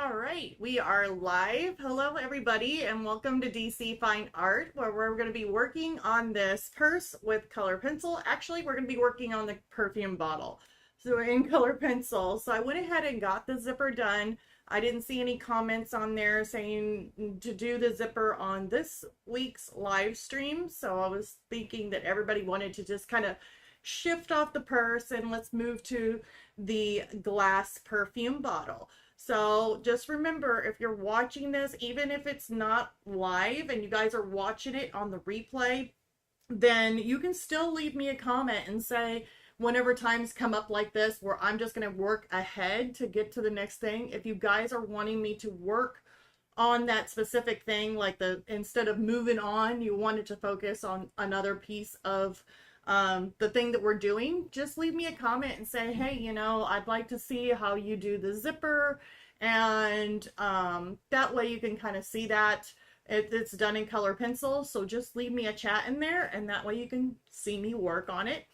All right, we are live. Hello, everybody, and welcome to DC Fine Art, where we're going to be working on this purse with color pencil. Actually, we're going to be working on the perfume bottle. So in color pencil. So I went ahead and got the zipper done. I didn't see any comments on there saying to do the zipper on this week's live stream. So I was thinking that everybody wanted to just kind of shift off the purse and let's move to the glass perfume bottle. So just remember, if you're watching this, even if it's not live and you guys are watching it on the replay, then you can still leave me a comment and say, whenever times come up like this where I'm just going to work ahead to get to the next thing, if you guys are wanting me to work on that specific thing, like instead of moving on, you wanted to focus on another piece of the thing that we're doing, just leave me a comment and say, hey, I'd like to see how you do the zipper, and that way you can kind of see that it's done in color pencil. So just leave me a chat in there, and that way you can see me work on it.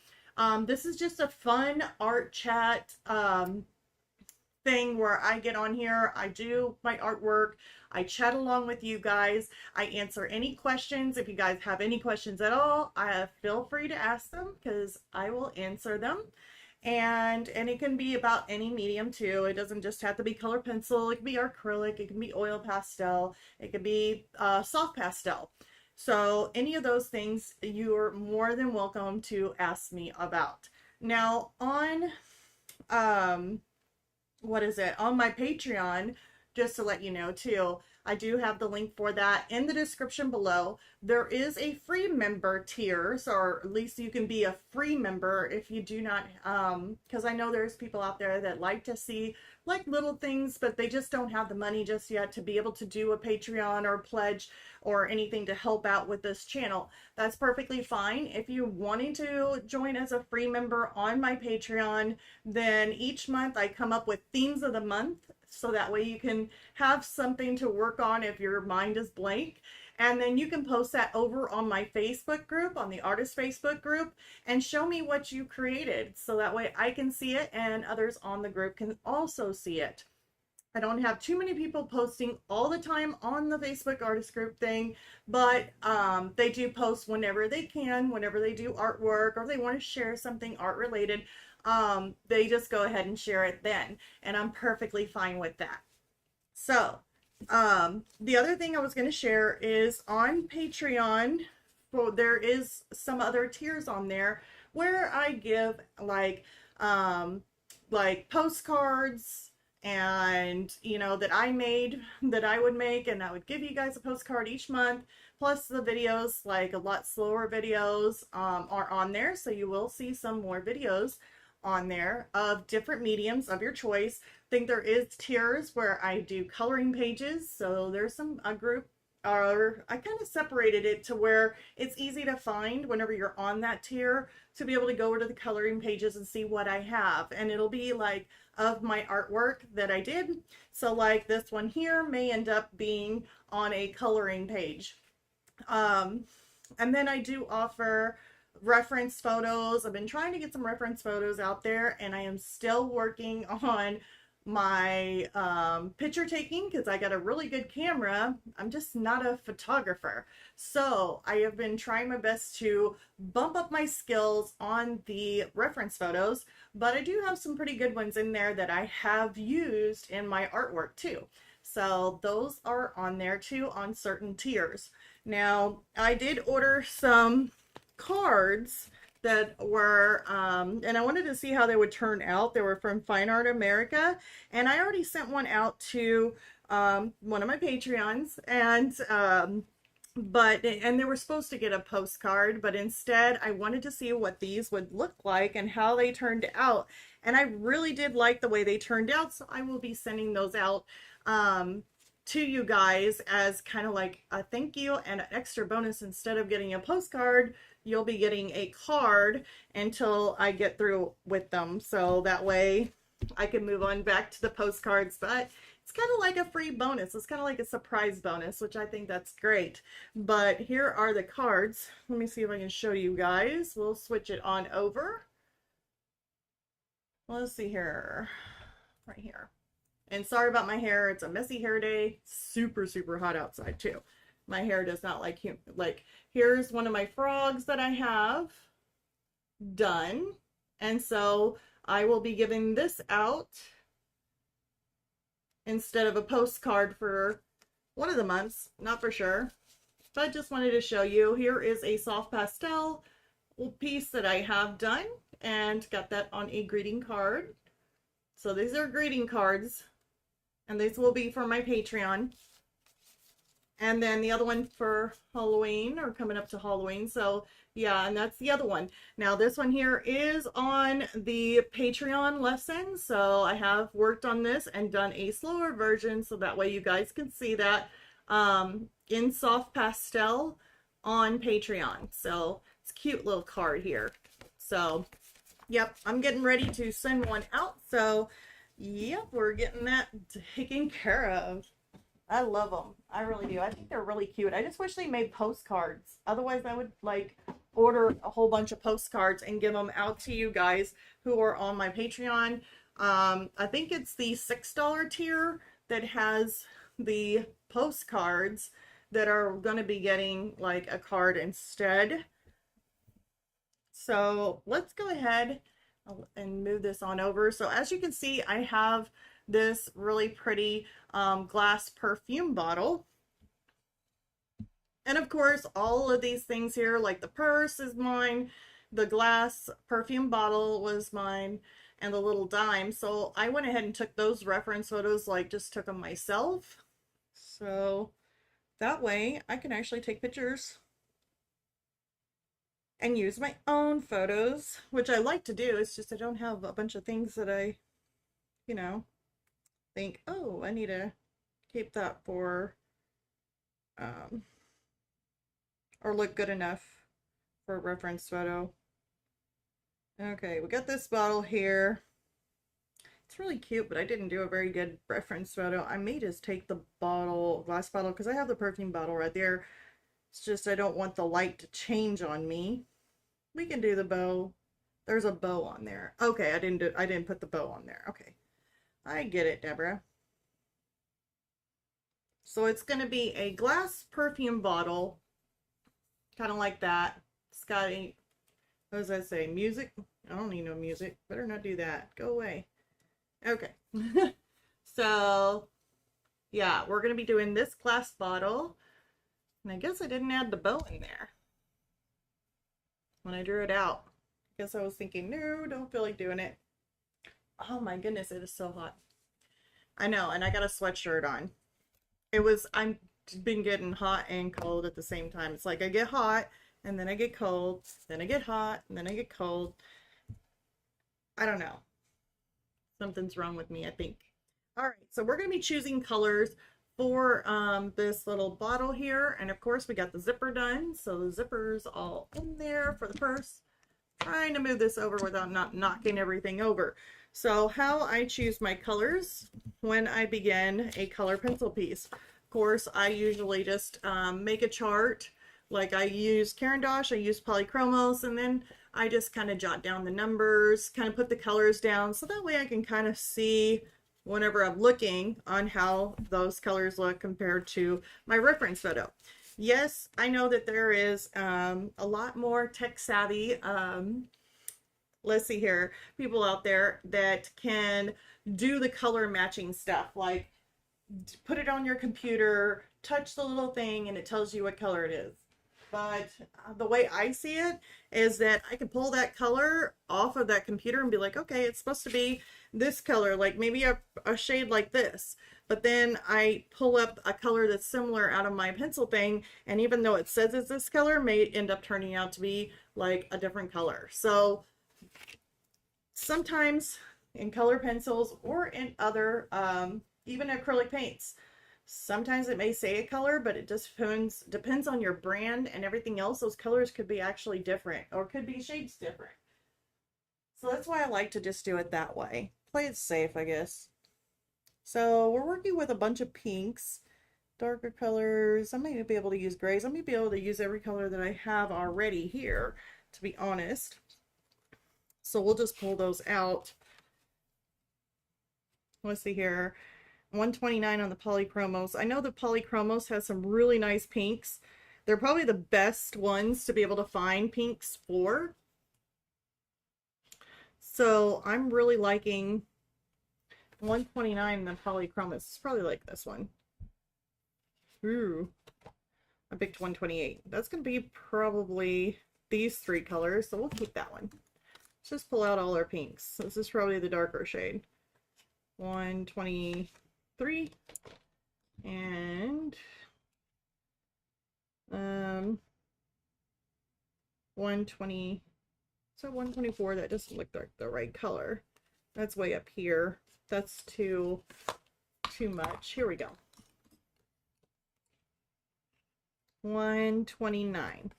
This is just a fun art chat thing where I get on here, I do my artwork, I chat along with you guys, I answer any questions. If you guys have any questions at all, feel free to ask them because I will answer them. And it can be about any medium too. It doesn't just have to be color pencil. It can be acrylic, it can be oil pastel, it can be soft pastel. So any of those things you're more than welcome to ask me about. Now on on my Patreon, just to let you know too, I do have the link for that in the description below. There is a free member tier, so, or at least you can be a free member if you do not, because I know there's people out there that like to see like little things, but they just don't have the money just yet to be able to do a Patreon or a pledge or anything to help out with this channel. That's perfectly fine. If you're wanting to join as a free member on my Patreon, then each month I come up with themes of the month, so that way you can have something to work on if your mind is blank. And then you can post that over on my Facebook group, on the artist Facebook group, and show me what you created. So that way I can see it and others on the group can also see it. I don't have too many people posting all the time on the Facebook artist group thing, but they do post whenever they can, whenever they do artwork or they want to share something art related. They just go ahead and share it then, and I'm perfectly fine with that. So the other thing I was going to share is on Patreon, there is some other tiers on there where I give like postcards and that I made, that I would make, and I would give you guys a postcard each month, plus the videos, like a lot slower videos are on there, so you will see some more videos on there of different mediums of your choice. I think there is tiers where I do coloring pages, so there's a group, or I kind of separated it to where it's easy to find whenever you're on that tier, to be able to go over to the coloring pages and see what I have, and it'll be like of my artwork that I did. So like this one here may end up being on a coloring page. And then I do offer reference photos. I've been trying to get some reference photos out there, and I am still working on my picture taking because I got a really good camera. I'm just not a photographer, so I have been trying my best to bump up my skills on the reference photos, but I do have some pretty good ones in there that I have used in my artwork too. So those are on there too on certain tiers. Now I did order some cards that were and I wanted to see how they would turn out. They were from Fine Art America, and I already sent one out to one of my Patreons, and they were supposed to get a postcard, but instead I wanted to see what these would look like and how they turned out, and I really did like the way they turned out, so I will be sending those out to you guys as kind of like a thank you and an extra bonus. Instead of getting a postcard, you'll be getting a card until I get through with them, so that way I can move on back to the postcards. But it's kind of like a free bonus. It's kind of like a surprise bonus, which I think that's great. But here are the cards. Let me see if I can show you guys. We'll switch it on over. Let's see here, right here. And sorry about my hair. It's a messy hair day. Super, super hot outside too. My hair does not like here's one of my frogs that I have done. And so I will be giving this out instead of a postcard for one of the months, not for sure. But I just wanted to show you, here is a soft pastel piece that I have done and got that on a greeting card. So these are greeting cards, and these will be for my Patreon. And then the other one for Halloween, or coming up to Halloween. So yeah, and that's the other one. Now this one here is on the Patreon lesson. So I have worked on this and done a slower version so that way you guys can see that in soft pastel on Patreon. So it's a cute little card here. So yep, I'm getting ready to send one out. So yep, we're getting that taken care of. I love them. I really do. I think they're really cute. I just wish they made postcards. Otherwise, I would like order a whole bunch of postcards and give them out to you guys who are on my Patreon. I think it's the $6 tier that has the postcards that are going to be getting like a card instead. So let's go ahead and move this on over. So as you can see, I have this really pretty glass perfume bottle. And of course, all of these things here, like the purse is mine, the glass perfume bottle was mine, and the little dime. So I went ahead and took those reference photos, like just took them myself. So that way I can actually take pictures and use my own photos, which I like to do. It's just I don't have a bunch of things that I, you know, think, oh, I need to keep that for or look good enough for a reference photo. Okay, we got this bottle here. It's really cute, but I didn't do a very good reference photo. I may just take the bottle, glass bottle, because I have the perfume bottle right there. It's just I don't want the light to change on me. We can do the bow. There's a bow on there. Okay, I didn't put the bow on there. Okay. I get it, Deborah. So it's going to be a glass perfume bottle, kind of like that. It's got a, what does that say? Music? I don't need no music. Better not do that. Go away. Okay. So, yeah, we're going to be doing this glass bottle. And I guess I didn't add the bow in there when I drew it out. I guess I was thinking, no, don't feel like doing it. Oh my goodness, it is so hot. I know, and I got a sweatshirt on. I've been getting hot and cold at the same time. It's like I get hot, and then I get cold, then I get hot, and then I get cold. I don't know. Something's wrong with me, I think. All right, so we're going to be choosing colors for this little bottle here. And of course, we got the zipper done. So the zipper's all in there for the purse. Trying to move this over without not knocking everything over. So how I choose my colors when I begin a color pencil piece. Of course, I usually just make a chart. Like I use Caran d'Ache, I use polychromos, and then I just kind of jot down the numbers, kind of put the colors down, so that way I can kind of see whenever I'm looking on how those colors look compared to my reference photo. Yes, I know that there is a lot more tech savvy, let's see here, people out there that can do the color matching stuff, like put it on your computer, touch the little thing, and it tells you what color it is. But the way I see it is that I can pull that color off of that computer and be like, okay, it's supposed to be this color, like maybe a shade like this. But then I pull up a color that's similar out of my pencil thing, and even though it says it's this color, may end up turning out to be like a different color. So sometimes in color pencils or in other, even acrylic paints, sometimes it may say a color, but it just depends on your brand and everything else. Those colors could be actually different, or could be shades different. So that's why I like to just do it that way. Play it safe, I guess. So we're working with a bunch of pinks, darker colors. I might be able to use grays. I might be able to use every color that I have already here, to be honest. So we'll just pull those out. Let's see here. 129 on the polychromos. I know the polychromos has some really nice pinks. They're probably the best ones to be able to find pinks for. So I'm really liking 129 in the polychromos. It's probably like this one. Ooh, I picked 128. That's going to be probably these three colors, so we'll keep that one. Let's just pull out all our pinks. This is probably the darker shade. 123 and 120. So 124, that doesn't look like the right color. That's way up here. That's too much. Here we go. 129.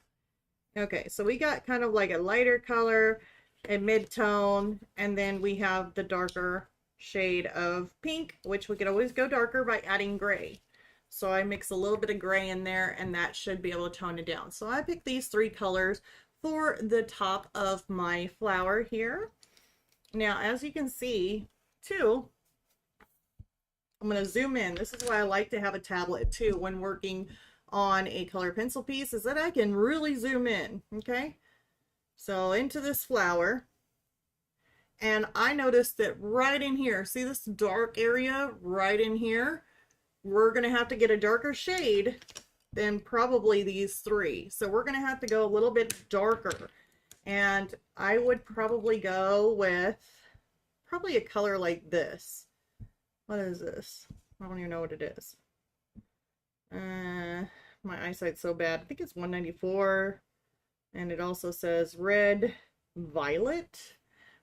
Okay, so we got kind of like a lighter color, a mid-tone, and then we have the darker shade of pink, which we could always go darker by adding gray. So I mix a little bit of gray in there, and that should be able to tone it down. So I picked these three colors for the top of my flower here. Now, as you can see, too, I'm going to zoom in. This is why I like to have a tablet, too, when working on a color pencil piece, is that I can really zoom in, okay? So into this flower, and I noticed that right in here, see this dark area right in here? We're going to have to get a darker shade than probably these three. So we're going to have to go a little bit darker. And I would probably go with probably a color like this. What is this? I don't even know what it is. My eyesight's so bad. I think it's 194. And it also says red violet.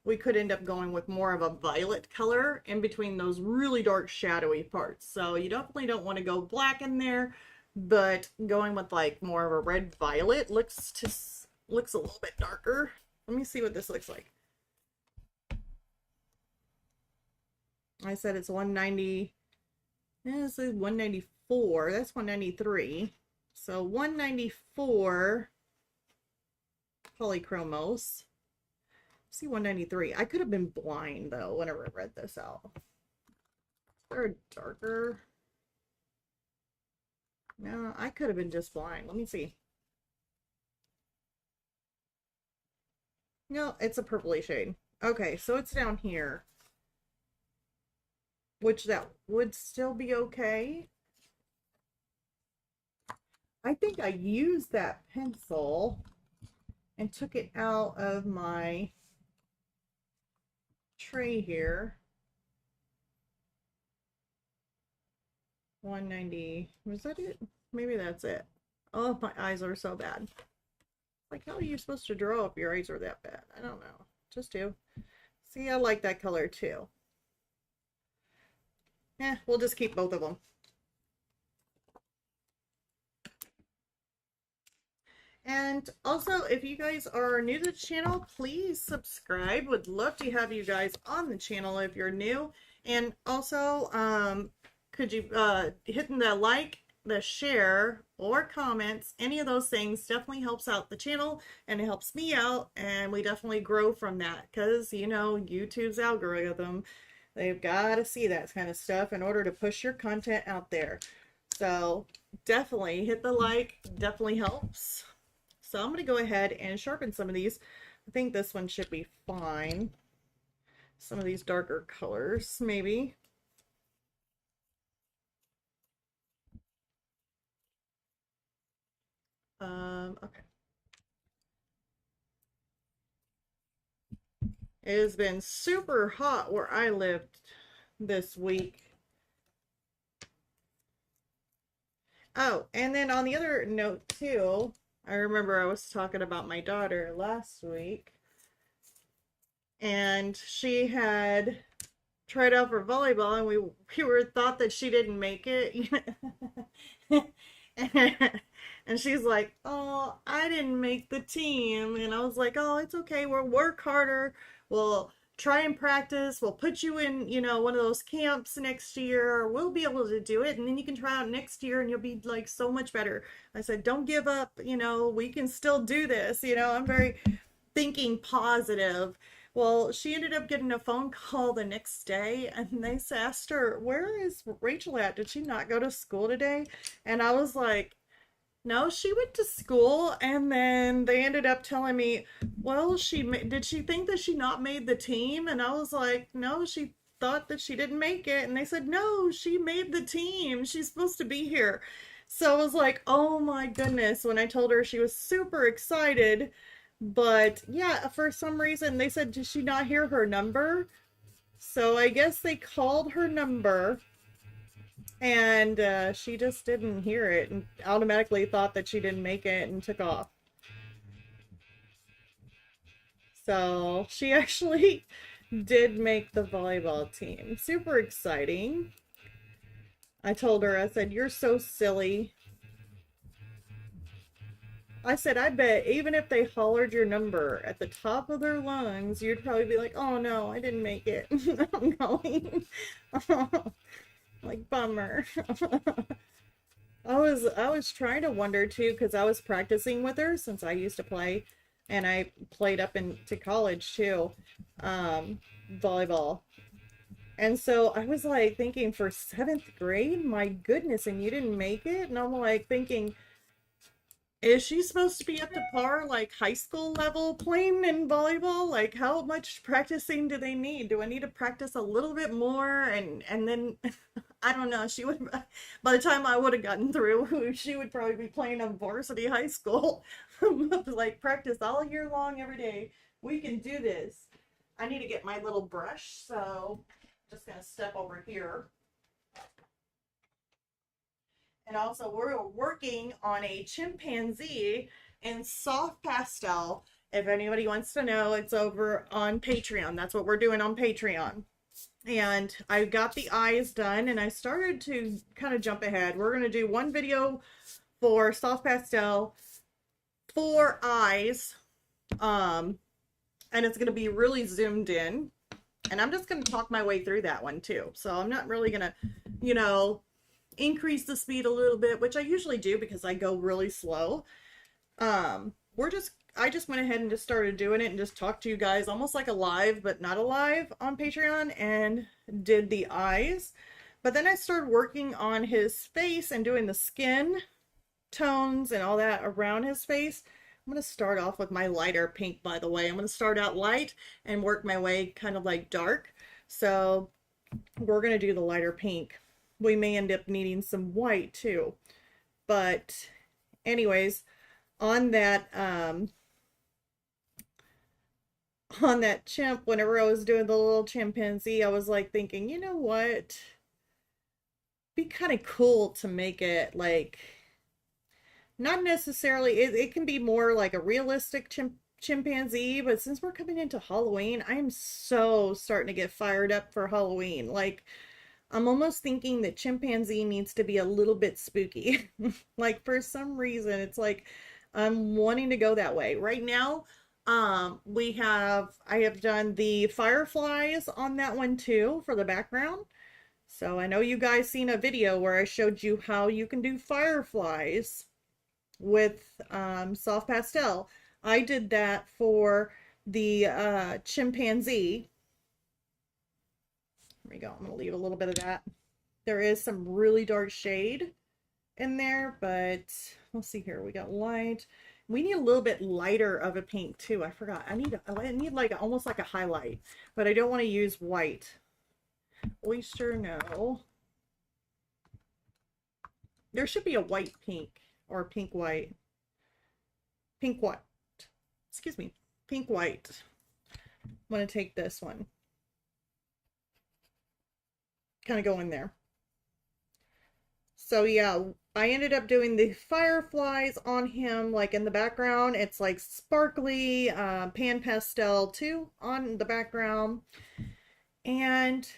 We could end up going with more of a violet color in between those really dark shadowy parts. So you definitely don't want to go black in there, but going with like more of a red violet looks a little bit darker. Let me see what this looks like. I said it's 190. This is 194. That's 193. So 194 polychromos. See 193. I could have been blind though whenever I read this out. Is there a darker? No, I could have been just blind. Let me see. No, it's a purpley shade. Okay, so it's down here. Which that would still be okay. I think I used that pencil and took it out of my tray here. 190. Was that it? Maybe that's it. Oh, my eyes are so bad. Like, how are you supposed to draw if your eyes are that bad? I don't know. Just do. See, I like that color too. We'll just keep both of them. And also, if you guys are new to the channel, please subscribe. Would love to have you guys on the channel if you're new. And also, could you hitting the like, the share, or comments, any of those things definitely helps out the channel, and it helps me out, and we definitely grow from that, because, you know, YouTube's algorithm, they've got to see that kind of stuff in order to push your content out there. So definitely hit the like, definitely helps. So I'm going to go ahead and sharpen some of these. I think this one should be fine. Some of these darker colors, maybe. Okay. It has been super hot where I lived this week. Oh, and then on the other note too, I remember I was talking about my daughter last week, and she had tried out for volleyball, and we were thought that she didn't make it. And she's like, oh, I didn't make the team. And I was like, oh, it's okay. We'll work harder. We'll try and practice. We'll put you in, you know, one of those camps next year. We'll be able to do it. And then you can try out next year and you'll be like so much better. I said, don't give up. You know, we can still do this. You know, I'm very thinking positive Well, she ended up getting a phone call the next day and they asked her, "Where is Rachel at? Did she not go to school today?" And I was like, "No, she went to school." And then they ended up telling me, "Well, did she think that she not made the team?" And I was like, "No, she thought that she didn't make it." And they said, "No, she made the team. She's supposed to be here." So I was like, "Oh my goodness." When I told her, she was super excited. But yeah, for some reason they said, "Did she not hear her number?" So I guess they called her number and she just didn't hear it and automatically thought that she didn't make it and took off. So she actually did make the volleyball team. Super exciting. I told her, I said, "You're so silly." I said, "I bet even if they hollered your number at the top of their lungs, you'd probably be like, 'Oh no, I didn't make it. I'm going.'" Like, bummer. I was trying to wonder too, because I was practicing with her since I used to play, and I played up into college too, um, volleyball. And so I was like thinking, for seventh grade, my goodness, and you didn't make it? And I'm like thinking, is she supposed to be up to par, like high school level playing in volleyball? Like, how much practicing do they need? Do I need to practice a little bit more? And then I don't know. She would, by the time I would have gotten through, she would probably be playing on varsity high school. Like, practice all year long, every day. We can do this. I need to get my little brush, so I'm just gonna step over here. And also, we're working on a chimpanzee in soft pastel. If anybody wants to know, it's over on Patreon. That's what we're doing on Patreon. And I got the eyes done and I started to kind of jump ahead. We're going to do one video for soft pastel, 4 eyes. Um, and it's going to be really zoomed in. And I'm just going to talk my way through that one too. So I'm not really going to, you know, increase the speed a little bit, which I usually do because I go really slow. I just went ahead and just started doing it and just talked to you guys almost like a live, but not a live on Patreon, and did the eyes. But then I started working on his face and doing the skin tones and all that around his face. I'm going to start off with my lighter pink, by the way. I'm going to start out light and work my way kind of like dark. So we're going to do the lighter pink. We may end up needing some white too. But anyways, on that chimp, whenever I was doing the little chimpanzee, I was like thinking, you know what? Be kind of cool to make it like, not necessarily, it can be more like a realistic chimpanzee, but since we're coming into Halloween, I'm so starting to get fired up for Halloween. Like, I'm almost thinking that chimpanzee needs to be a little bit spooky. Like, for some reason, it's like I'm wanting to go that way. Right now, I have done the fireflies on that one too for the background. So I know you guys seen a video where I showed you how you can do fireflies with soft pastel. I did that for the chimpanzee. There we go. I'm going to leave a little bit of that. There is some really dark shade in there, but let's see here. We got light. We need a little bit lighter of a pink too. I forgot. I need like almost like a highlight, but I don't want to use white. Oyster, no. There should be a white pink or pink white. Pink white. Excuse me. Pink white. I'm going to take this one. Kind of go in there. So yeah, I ended up doing the fireflies on him, like in the background. It's like sparkly pan pastel too on the background. And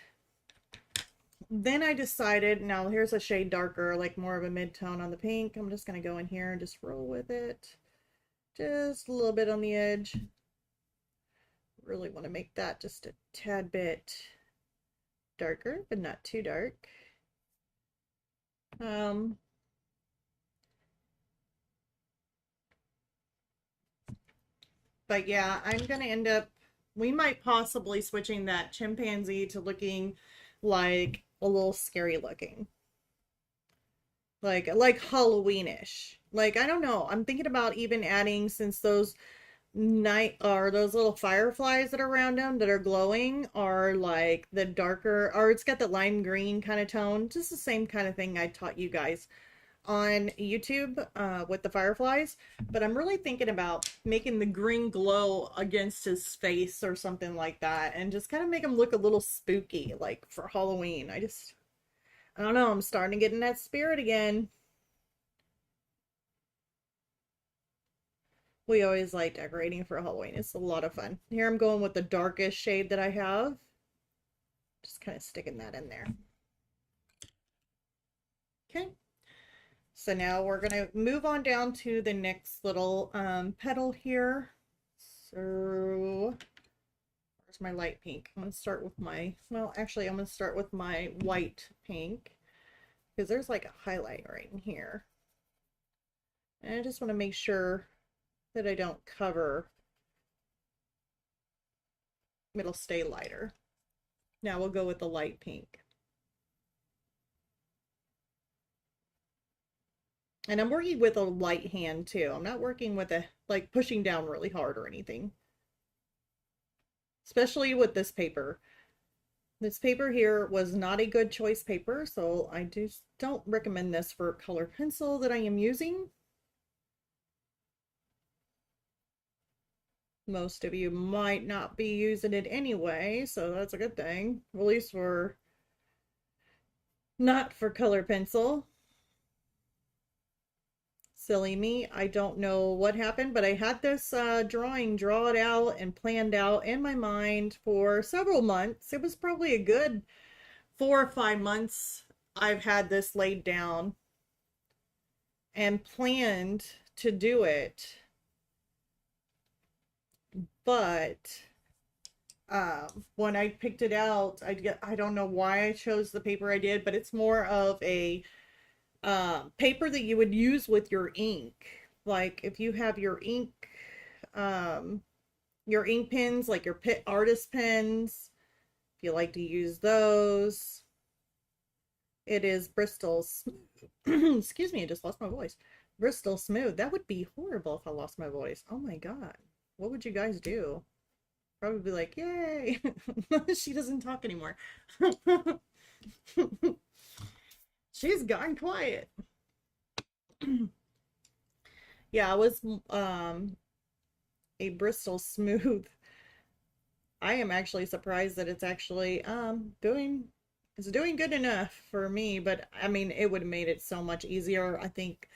then I decided, now here's a shade darker, like more of a mid-tone on the pink. I'm just going to go in here and just roll with it. Just a little bit on the edge. Really want to make that just a tad bit darker, but not too dark. But yeah, I'm gonna end up We might possibly switching that chimpanzee to looking like a little scary looking. Like Halloweenish. Like I don't know. I'm thinking about even adding, since those night or those little fireflies that are around them that are glowing are like the darker, or it's got the lime green kind of tone, just the same kind of thing I taught you guys on YouTube with the fireflies. But I'm really thinking about making the green glow against his face or something like that, and just kind of make him look a little spooky like for Halloween. I don't know, I'm starting to get in that spirit again. We always like decorating for Halloween. It's a lot of fun. Here I'm going with the darkest shade that I have. Just kind of sticking that in there. Okay. So now we're going to move on down to the next little petal here. So where's my light pink? I'm going to start with my, well, actually I'm going to start with my white pink because there's like a highlight right in here. And I just want to make sure that I don't cover. It'll stay lighter. Now we'll go with the light pink. And I'm working with a light hand too. I'm not working with a, like pushing down really hard or anything. Especially with this paper. This paper here was not a good choice paper, so I just don't recommend this for color pencil that I am using. Most of you might not be using it anyway, so that's a good thing. At least for not for color pencil. Silly me. I don't know what happened, but I had this drawing drawn out and planned out in my mind for several months. It was probably a good 4 or 5 months I've had this laid down and planned to do it. But when I picked it out, I don't know why I chose the paper I did, but it's more of a paper that you would use with your ink. Like if you have your ink pens, like your artist pens, if you like to use those. It is Bristol Smooth. Excuse me, I just lost my voice. Bristol Smooth. That would be horrible if I lost my voice. Oh my God. What would you guys do? Probably be like, yay. She doesn't talk anymore. She's gone quiet. Yeah, it was a Bristol Smooth. I am actually surprised that it's actually doing good enough for me, but I mean it would have made it so much easier. I think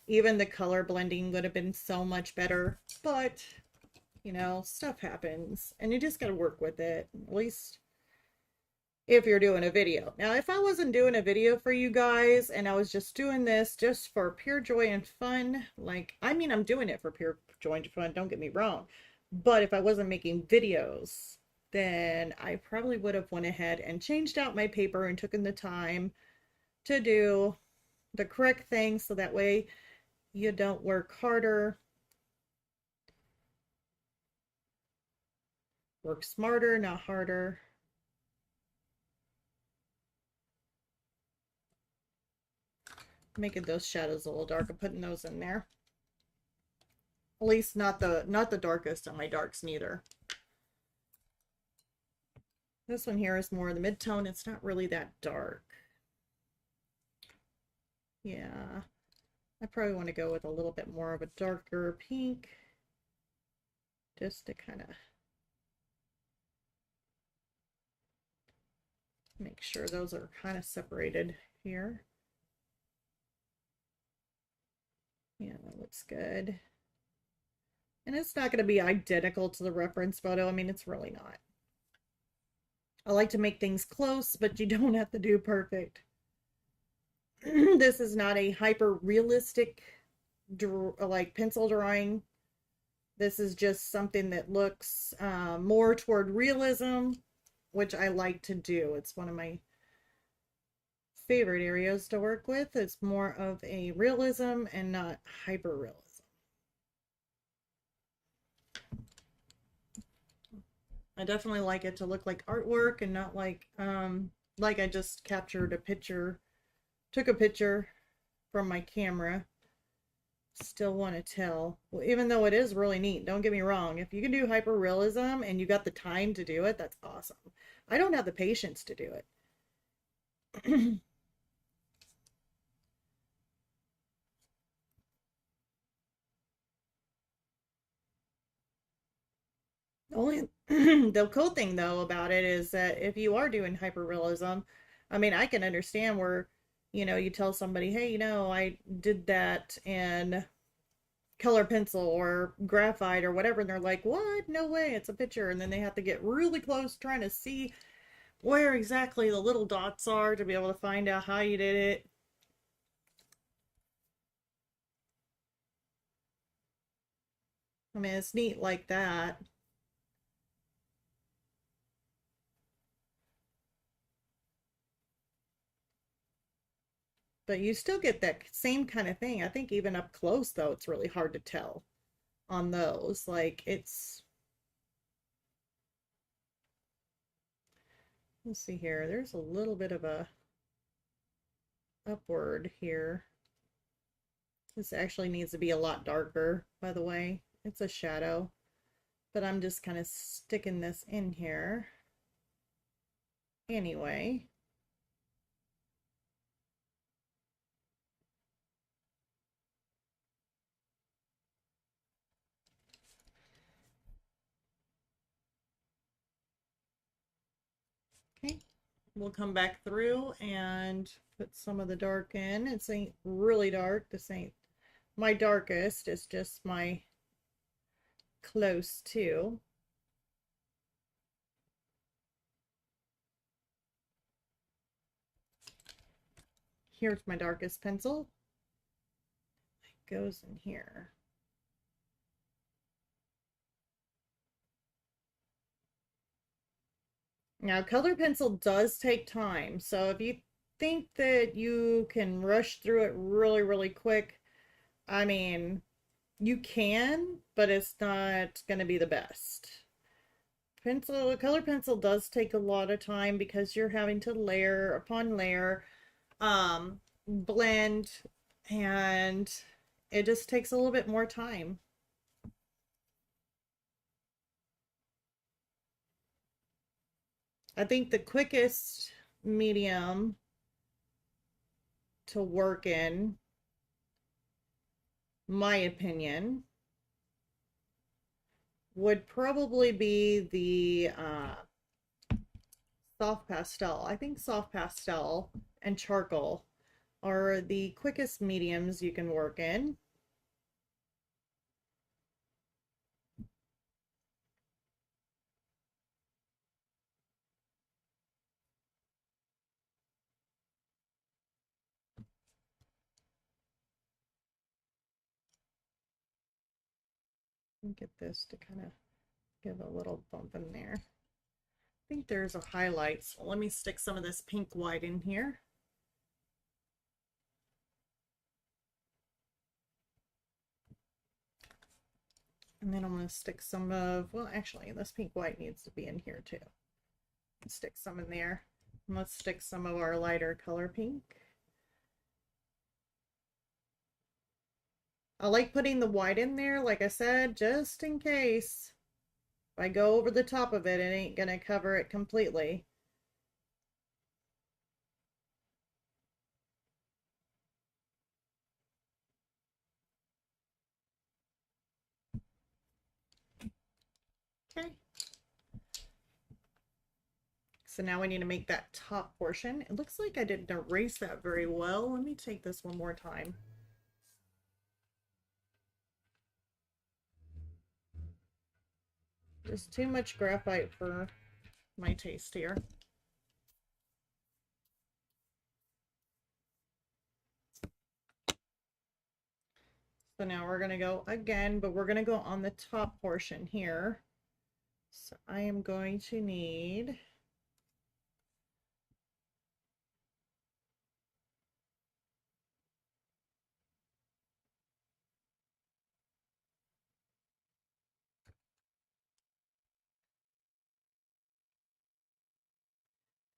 even the color blending would have been so much better, but you know, stuff happens and you just got to work with it. At least if you're doing a video. Now, if I wasn't doing a video for you guys and I was just doing this just for pure joy and fun, like, I mean, I'm doing it for pure joy and fun, don't get me wrong. But if I wasn't making videos, then I probably would have went ahead and changed out my paper and taken the time to do the correct thing so that way you don't work harder. Work smarter, not harder. Making those shadows a little darker, putting those in there. At least not the darkest on my darks neither. This one here is more the mid-tone. It's not really that dark. Yeah. I probably want to go with a little bit more of a darker pink. Just to kind of make sure those are kind of separated here. Yeah, that looks good. And it's not going to be identical to the reference photo. I mean, it's really not. I like to make things close, but you don't have to do perfect. This is not a hyper realistic like pencil drawing. This is just something that looks more toward realism, which I like to do. It's one of my favorite areas to work with. It's more of a realism and not hyper realism. I definitely like it to look like artwork and not like I just captured a picture, took a picture from my camera. Still want to tell. Well, even though it is really neat, don't get me wrong. If you can do hyper realism and you got the time to do it, that's awesome. I don't have the patience to do it. Only the cool thing though about it is that if you are doing hyperrealism, I mean, I can understand where, you tell somebody, hey, I did that in color pencil or graphite or whatever, and they're like, what? No way, it's a picture. And then they have to get really close trying to see where exactly the little dots are to be able to find out how you did it. I mean, it's neat like that. But you still get that same kind of thing. I think even up close, though, it's really hard to tell on those. Like, let's see here. There's a little bit of a upward here. This actually needs to be a lot darker, by the way. It's a shadow, but I'm just kind of sticking this in here. Anyway, okay, we'll come back through and put some of the dark in. It ain't really dark. This ain't my darkest. It's just my close to. Here's my darkest pencil. It goes in here. Now, color pencil does take time. So if you think that you can rush through it really, really quick, I mean, you can, but it's not going to be the best. Color pencil does take a lot of time because you're having to layer upon layer, blend, and it just takes a little bit more time. I think the quickest medium to work in, my opinion, would probably be the soft pastel. I think soft pastel and charcoal are the quickest mediums you can work in. Get this to kind of give a little bump in there. I think there's a highlight, so let me stick some of this pink white in here. And then I'm going to stick some of, well, actually, this pink white needs to be in here too. Stick some in there. And let's stick some of our lighter color pink. I like putting the white in there, like I said, just in case. If I go over the top of it, it ain't gonna cover it completely. Okay. So now we need to make that top portion. It looks like I didn't erase that very well. Let me take this one more time. Just too much graphite for my taste here. So now we're going to go again, but we're going to go on the top portion here. So I am going to need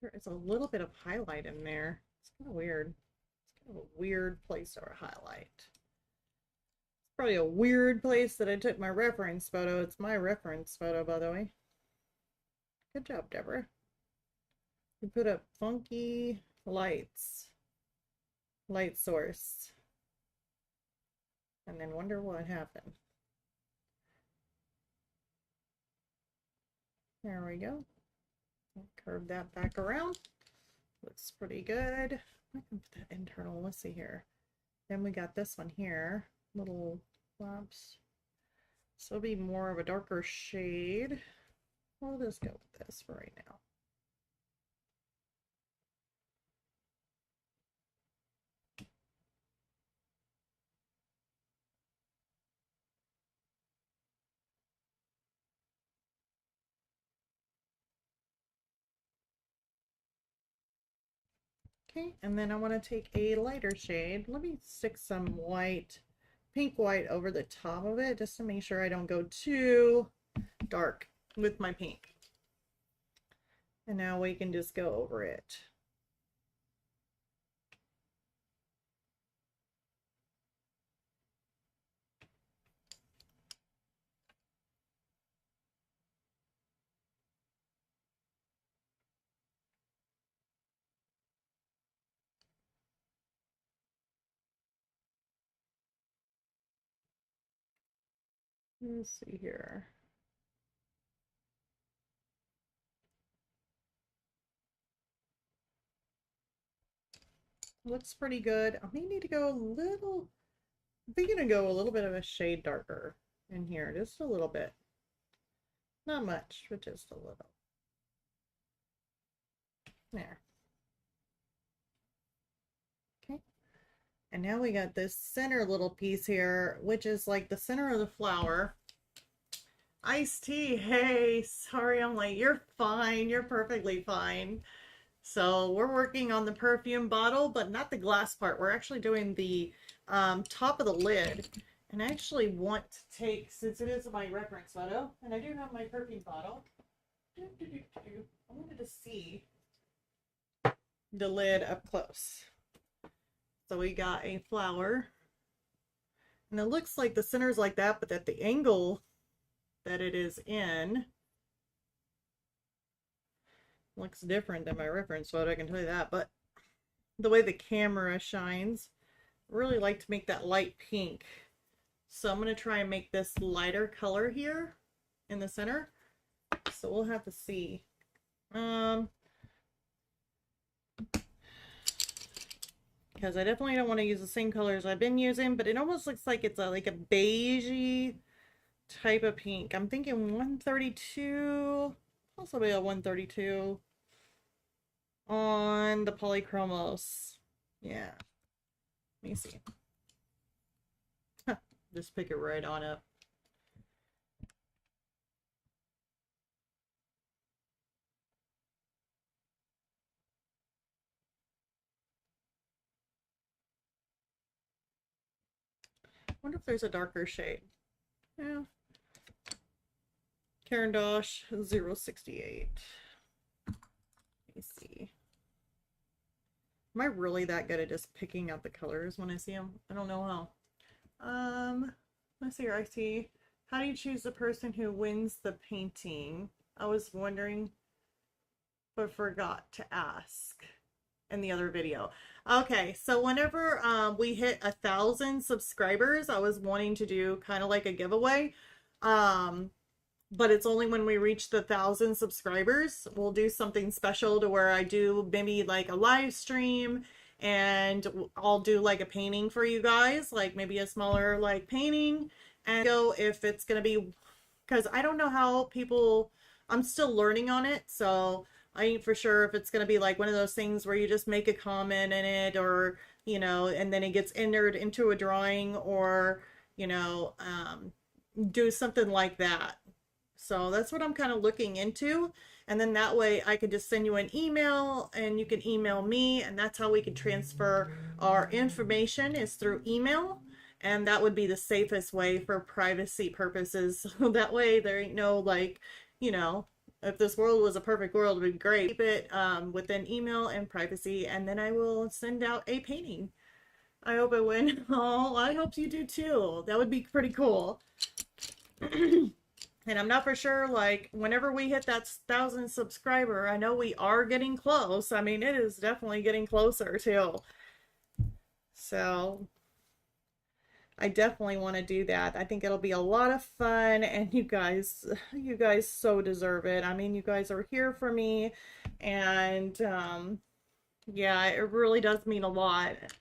There is a little bit of highlight in there. It's kind of weird. It's kind of a weird place to highlight. It's probably a weird place that I took my reference photo. It's my reference photo, by the way. Good job, Deborah. You put up funky lights. Light source. And then wonder what happened. There we go. Curve that back around. Looks pretty good. I can put that internal. Let's see here. Then we got this one here. Little flaps. So it'll be more of a darker shade. We'll just go with this for right now. Okay, and then I want to take a lighter shade. Let me stick some white, pink white over the top of it just to make sure I don't go too dark with my pink. And now we can just go over it. Let's see here. Looks pretty good. I may need to go a little, I think I'm gonna go a little bit of a shade darker in here, just a little bit. Not much, but just a little. There. Okay. And now we got this center little piece here, which is like the center of the flower. Iced tea, hey, sorry I'm late. You're fine. You're perfectly fine. So we're working on the perfume bottle, but not the glass part. We're actually doing the top of the lid. And I actually want to take, since it is my reference photo, and I do have my perfume bottle, I wanted to see the lid up close. So we got a flower. And it looks like the center's like that, but at the angle that it is in looks different than my reference photo, I can tell you that. But the way the camera shines, I really like to make that light pink. So I'm going to try and make this lighter color here in the center. So we'll have to see. Because I definitely don't want to use the same colors I've been using, but it almost looks like it's like a beigey type of pink. I'm thinking 132, possibly a 132 on the polychromos. Yeah. Let me see. Just pick it right on up. I wonder if there's a darker shade. Yeah. Karen Dosh 068. Let me see. Am I really that good at just picking out the colors when I see them? I don't know how. Let's see here. I see. How do you choose the person who wins the painting? I was wondering, but forgot to ask in the other video. Okay, so whenever we hit 1,000 subscribers, I was wanting to do kind of like a giveaway. But it's only when we reach the 1,000 subscribers. We'll do something special to where I do maybe like a live stream and I'll do like a painting for you guys, like maybe a smaller like painting, and go if it's gonna be, because I don't know how people, I'm still learning on it, so I ain't for sure if it's gonna be like one of those things where you just make a comment in it, or you know, and then it gets entered into a drawing, or you know, do something like that. So that's what I'm kind of looking into. And then that way I could just send you an email and you can email me, and that's how we can transfer our information, is through email. And that would be the safest way for privacy purposes. So that way there ain't no like, you know, If this world was a perfect world, it would be great. Keep it within email and privacy, and then I will send out a painting. I hope it win. Oh, I hope you do too. That would be pretty cool. And I'm not for sure, like, whenever we hit that 1,000 subscriber, I know we are getting close. I mean, it is definitely getting closer too. So I definitely want to do that. I think it'll be a lot of fun, and you guys so deserve it. I mean, you guys are here for me, and yeah, it really does mean a lot. It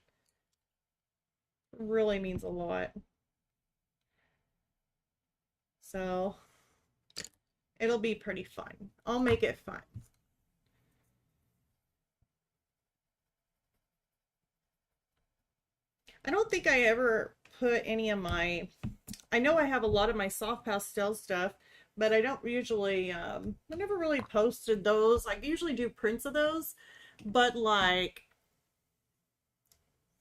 really means a lot. So it'll be pretty fun. I'll make it fun. I don't think I ever put any of my, I know I have a lot of my soft pastel stuff, but I don't usually, I never really posted those. I usually do prints of those, but like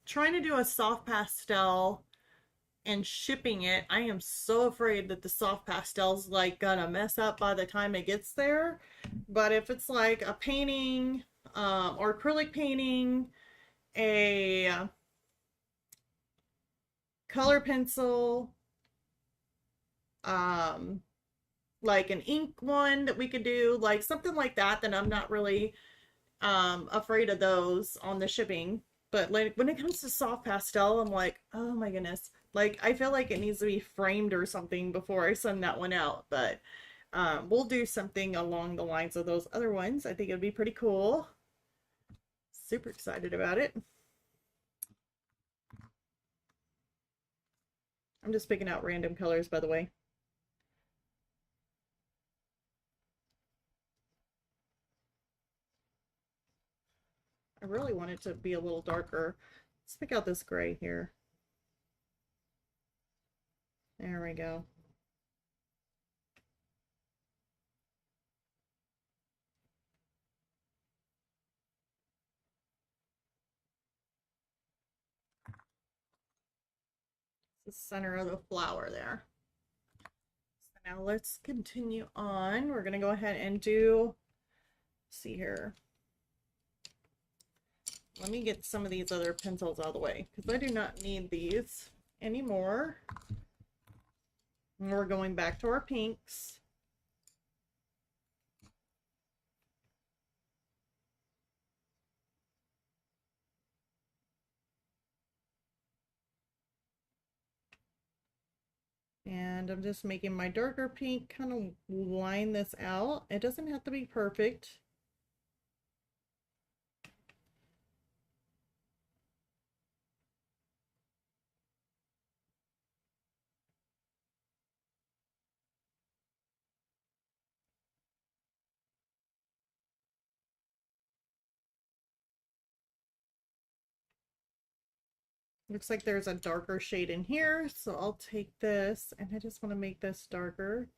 trying to do a soft pastel and shipping it, I am so afraid that the soft pastel's like gonna mess up by the time it gets there. But if it's like a painting, or acrylic painting, a color pencil, um, like an ink one that we could do, like something like that, then I'm not really afraid of those on the shipping. But like when it comes to soft pastel, I'm like, oh my goodness. Like I feel like it needs to be framed or something before I send that one out. But we'll do something along the lines of those other ones. I think it'd be pretty cool. Super excited about it. I'm just picking out random colors, by the way. I really want it to be a little darker. Let's pick out this gray here. There we go. The center of the flower there. So now let's continue on. We're going to go ahead and do, let's see here. Let me get some of these other pencils out of the way because I do not need these anymore. And we're going back to our pinks. And I'm just making my darker pink kind of line this out. It doesn't have to be perfect. Looks like there's a darker shade in here, so I'll take this and I just want to make this darker.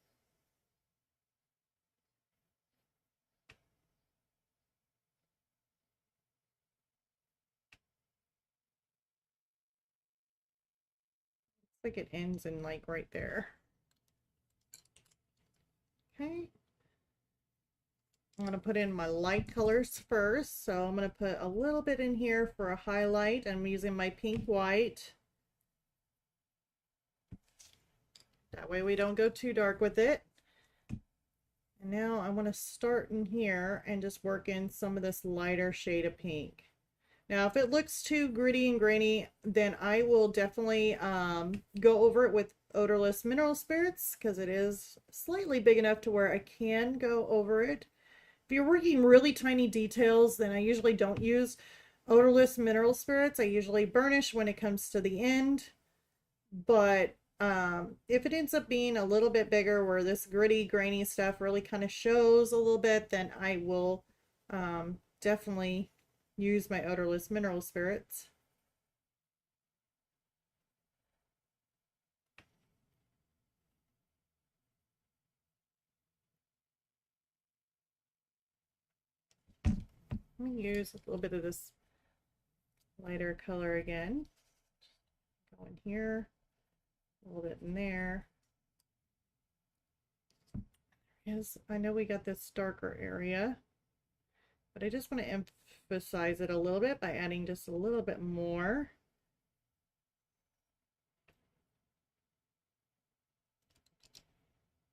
Looks like it ends in like right there. Okay. I'm going to put in my light colors first, so I'm going to put a little bit in here for a highlight. I'm using my pink white. That way we don't go too dark with it. And now I want to start in here and just work in some of this lighter shade of pink. Now, if it looks too gritty and grainy, then I will definitely go over it with odorless mineral spirits because it is slightly big enough to where I can go over it. If you're working really tiny details, then I usually don't use odorless mineral spirits. I usually burnish when it comes to the end. But if it ends up being a little bit bigger where this gritty, grainy stuff really kind of shows a little bit, then I will definitely use my odorless mineral spirits. Let me use a little bit of this lighter color again. Go in here, a little bit in there. is I know we got this darker area, but I just want to emphasize it a little bit by adding just a little bit more.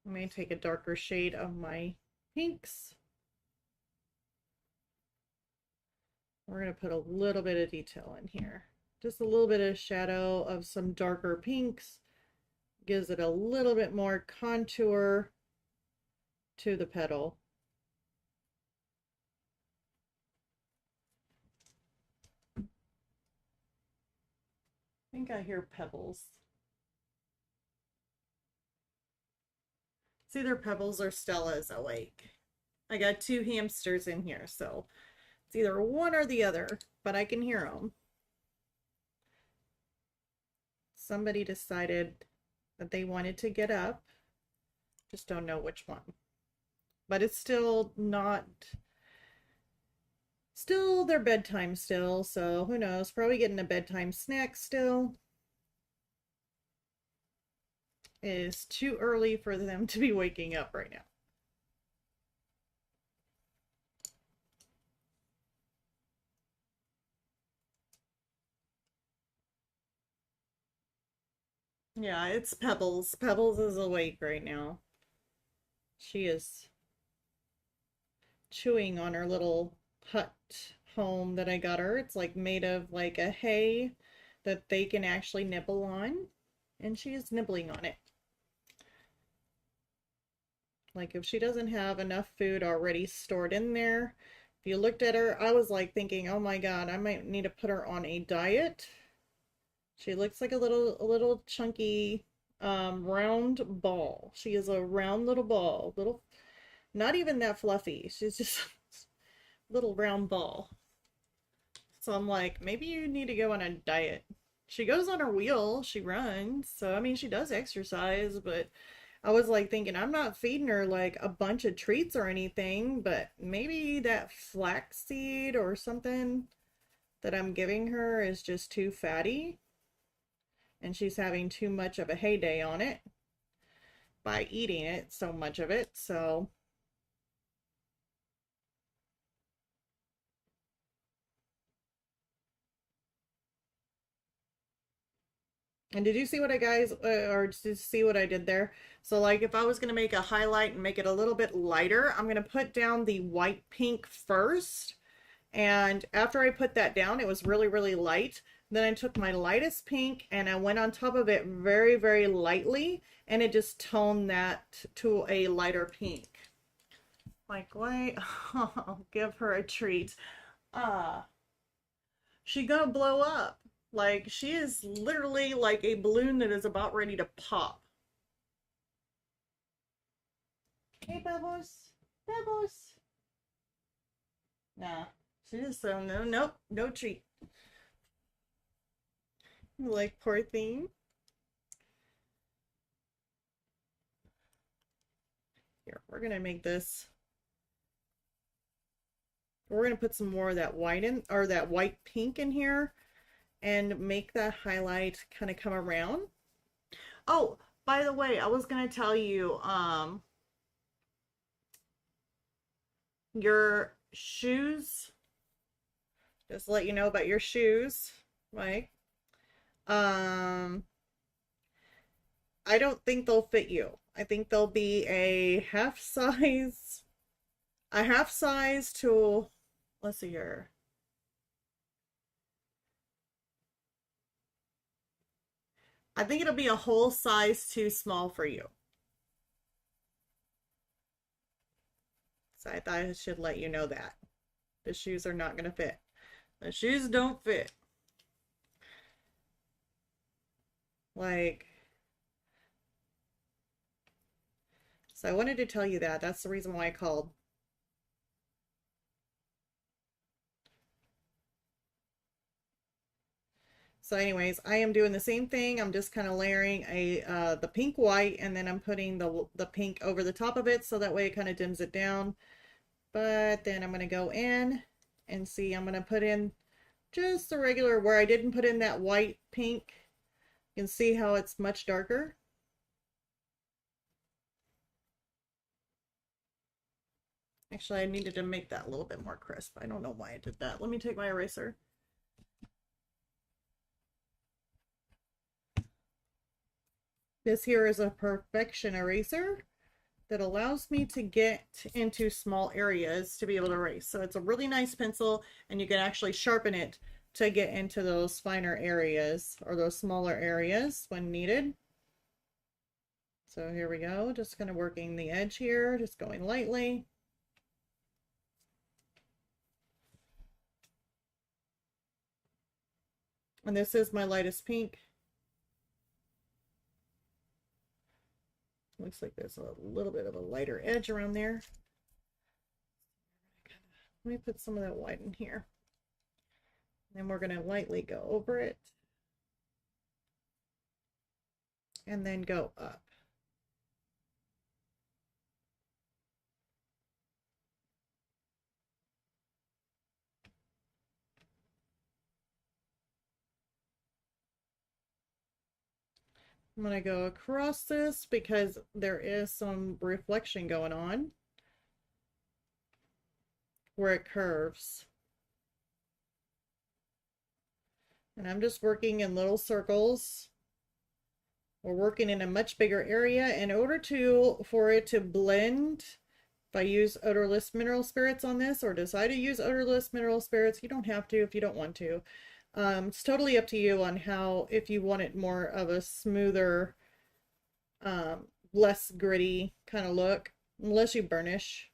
I may take a darker shade of my pinks. We're going to put a little bit of detail in here. Just a little bit of shadow of some darker pinks. Gives it a little bit more contour to the petal. I think I hear pebbles. It's either Pebbles or Stella's awake. I got two hamsters in here, so it's either one or the other, but I can hear them. Somebody decided that they wanted to get up. Just don't know which one. But it's still not, still their bedtime still, so who knows, probably getting a bedtime snack still. It is too early for them to be waking up right now. Yeah, it's Pebbles. Pebbles is awake right now. She is chewing on her little hut home that I got her. It's like made of like a hay that they can actually nibble on, and she is nibbling on it. Like if she doesn't have enough food already stored in there, if you looked at her, I was like thinking, oh my God, I might need to put her on a diet. She looks like a little chunky round ball. She is a round little ball, little, not even that fluffy. She's just a little round ball. So I'm like, maybe you need to go on a diet. She goes on her wheel, she runs, so I mean she does exercise, but I was like thinking I'm not feeding her like a bunch of treats or anything, but maybe that flaxseed or something that I'm giving her is just too fatty and she's having too much of a heyday on it by eating it, so much of it. So and did you see what I guys, or did you see what I did there? So like if I was going to make a highlight and make it a little bit lighter, I'm going to put down the white pink first. And after I put that down, it was really, really light. Then I took my lightest pink and I went on top of it very, very lightly. And it just toned that to a lighter pink. Like, wait, oh, give her a treat. She gonna blow up. Like she is literally like a balloon that is about ready to pop. Hey, Bubbles. Bubbles. Nah, she just so no, nope, no treat. Like poor thing. Here, we're gonna make this. We're gonna put some more of that white in, or that white pink in here, and make that highlight kind of come around. Oh, by the way, I was gonna tell you, your shoes. Just to let you know about your shoes, Mike. I don't think they'll fit you. I think they'll be a half size, to, let's see here. I think it'll be a whole size too small for you. So I thought I should let you know that. The shoes are not going to fit. The shoes don't fit. Like, so I wanted to tell you that. That's the reason why I called. So anyways, I am doing the same thing. I'm just kind of layering the pink white, and then I'm putting the pink over the top of it so that way it kind of dims it down. But then I'm going to go in and see, I'm going to put in just the regular where I didn't put in that white pink. You can see how it's much darker. Actually, I needed to make that a little bit more crisp. I don't know why I did that. Let me take my eraser. This here is a perfection eraser that allows me to get into small areas to be able to erase. So it's a really nice pencil, and you can actually sharpen it to get into those finer areas or those smaller areas when needed. So here we go, just kind of working the edge here, just going lightly. And this is my lightest pink. Looks like there's a little bit of a lighter edge around there. Let me put some of that white in here. And we're going to lightly go over it. And then go up. I'm going to go across this because there is some reflection going on where it curves. And I'm just working in little circles. We're working in a much bigger area. In order for it to blend, if I use odorless mineral spirits on this or decide to use odorless mineral spirits, you don't have to if you don't want to. It's totally up to you on how, if you want it more of a smoother, less gritty kind of look, unless you burnish,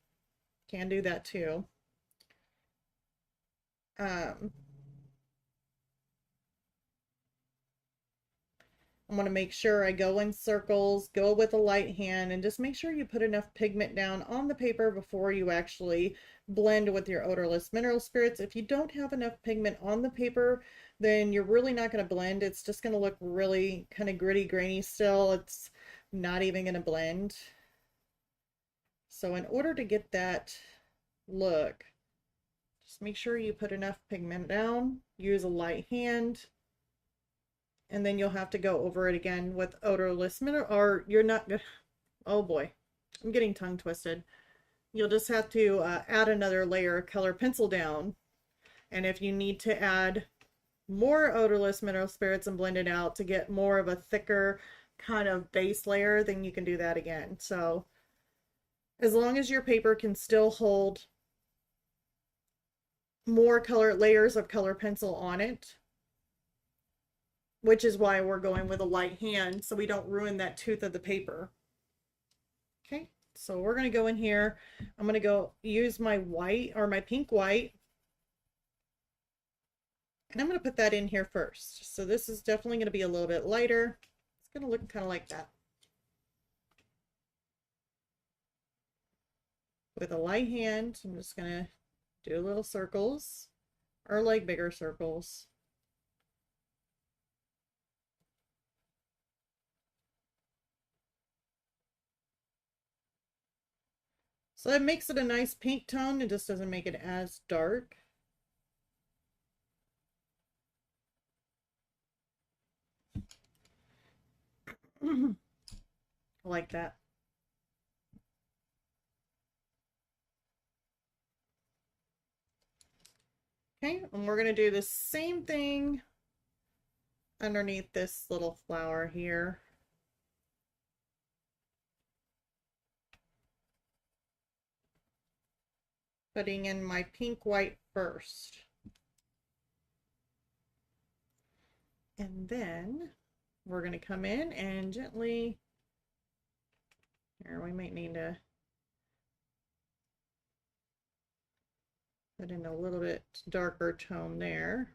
can do that too. I'm going to make sure I go in circles, go with a light hand, and just make sure you put enough pigment down on the paper before you actually blend with your odorless mineral spirits. If you don't have enough pigment on the paper, then you're really not going to blend. It's just going to look really kind of gritty, grainy still. It's not even going to blend. So in order to get that look, just make sure you put enough pigment down, use a light hand, and then you'll have to go over it again with odorless mineral, or you're not, oh boy, I'm getting tongue twisted. You'll just have to add another layer of color pencil down. And if you need to add more odorless mineral spirits and blend it out to get more of a thicker kind of base layer, then you can do that again. So as long as your paper can still hold more color layers of color pencil on it, which is why we're going with a light hand so we don't ruin that tooth of the paper. Okay, so we're going to go in here. I'm going to go use my white or my pink white. And I'm going to put that in here first. So this is definitely going to be a little bit lighter. It's going to look kind of like that. With a light hand, I'm just going to do little circles or like bigger circles. So it makes it a nice pink tone. It just doesn't make it as dark. Like that. Okay, and we're going to do the same thing underneath this little flower here. Putting in my pink white first. And then we're going to come in and gently, here we might need to put in a little bit darker tone there.